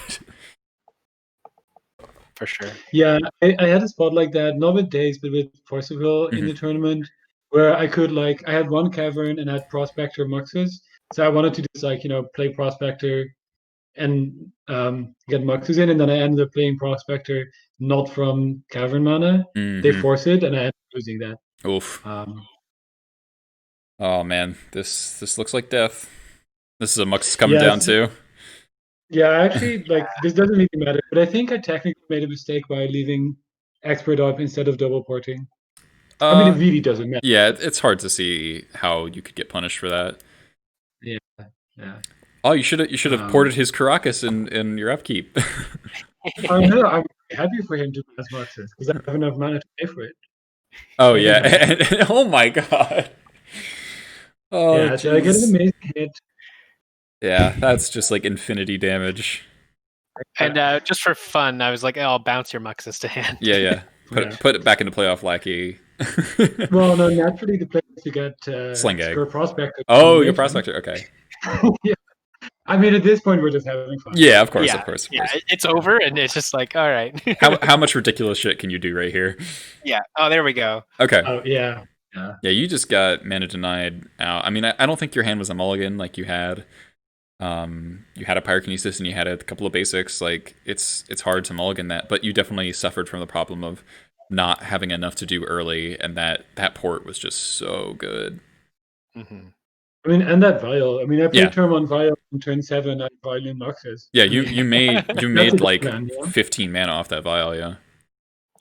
For sure. Yeah, I had a spot like that, not with Days, but with Forcible in the tournament, where I could I had 1 Cavern and had Prospector Muxus, so I wanted to just play Prospector and get Muxus in, and then I ended up playing Prospector not from Cavern mana. They force it, and I ended up losing that. Oof. Oh man, this looks like death. This is a Mux coming down too. Yeah, actually, this doesn't really matter, but I think I technically made a mistake by leaving Expert up instead of double porting. I mean, it really doesn't matter. Yeah, it's hard to see how you could get punished for that. Yeah. Oh, you should have ported his Caracas in your upkeep. No, I'm happy for him to pass Muxus because I have enough mana to pay for it. Oh yeah, and, oh my god. Oh, yeah, so I get an amazing hit. Yeah, that's just like infinity damage. And just for fun, I was like, oh, I'll bounce your Muxus to hand. Yeah. Put it back into playoff lackey. Well, no, naturally the players to get Sling Egg. Score Prospector. Oh, your Prospector, okay. Yeah. I mean, at this point, we're just having fun. Yeah, of course. Yeah, it's over, and it's just like, all right. how much ridiculous shit can you do right here? Yeah. Oh, there we go. Okay. Oh, yeah. Yeah, you just got mana denied out. I mean, I don't think your hand was a mulligan like you had. You had a pyrokinesis and you had a couple of basics. Like it's hard to mulligan that, but you definitely suffered from the problem of not having enough to do early, and that port was just so good. Mm-hmm. I mean, and that vial. I mean, I played turn 1 vial on turn 7. I violin Muxus. Yeah, you made like 15 mana off that vial. Yeah.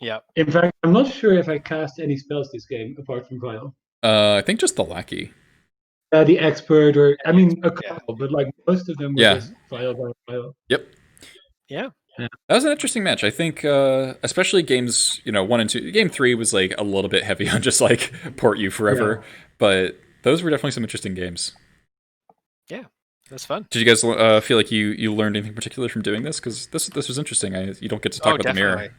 Yeah. In fact, I'm not sure if I cast any spells this game apart from vial. I think just the lackey. The expert, or I mean, a couple, but like most of them were just vial. Yep. Yeah. That was an interesting match. I think, especially games 1 and 2. Game 3 was like a little bit heavy on just like port you forever, but those were definitely some interesting games. Yeah, it was fun. Did you guys feel like you learned anything particular from doing this? Because this was interesting. You don't get to talk about definitely. the mirror.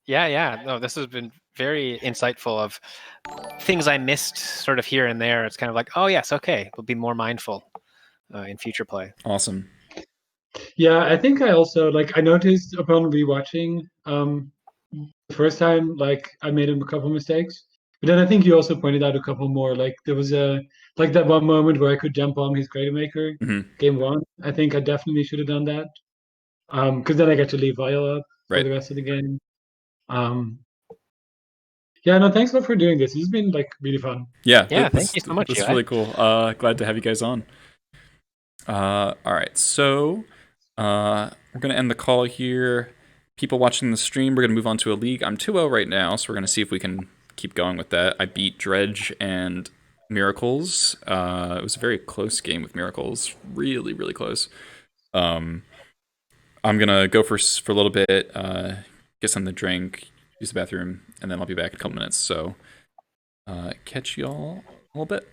Yeah. No, this has been very insightful of things I missed sort of here and there. It's kind of like, oh yes, okay, we'll be more mindful in future play. Awesome. Yeah, I think I also I noticed upon rewatching the first time, I made a couple mistakes. But then I think you also pointed out a couple more. Like there was that one moment where I could jump on his Greater Maker, game 1. I think I definitely should have done that. Because then I get to leave Vial up for the rest of the game. Yeah, no, thanks a lot for doing this. This has been really fun. Yeah, thank you so much. It's really cool. Glad to have you guys on. All right, so we're gonna end the call here. People watching the stream, we're gonna move on to a league. I'm 2-0 right now, so we're gonna see if we can keep going with that. I beat Dredge and Miracles. It was a very close game with Miracles, really, really close. I'm gonna go for a little bit, get something to drink, use the bathroom, and then I'll be back in a couple minutes. So catch y'all a little bit.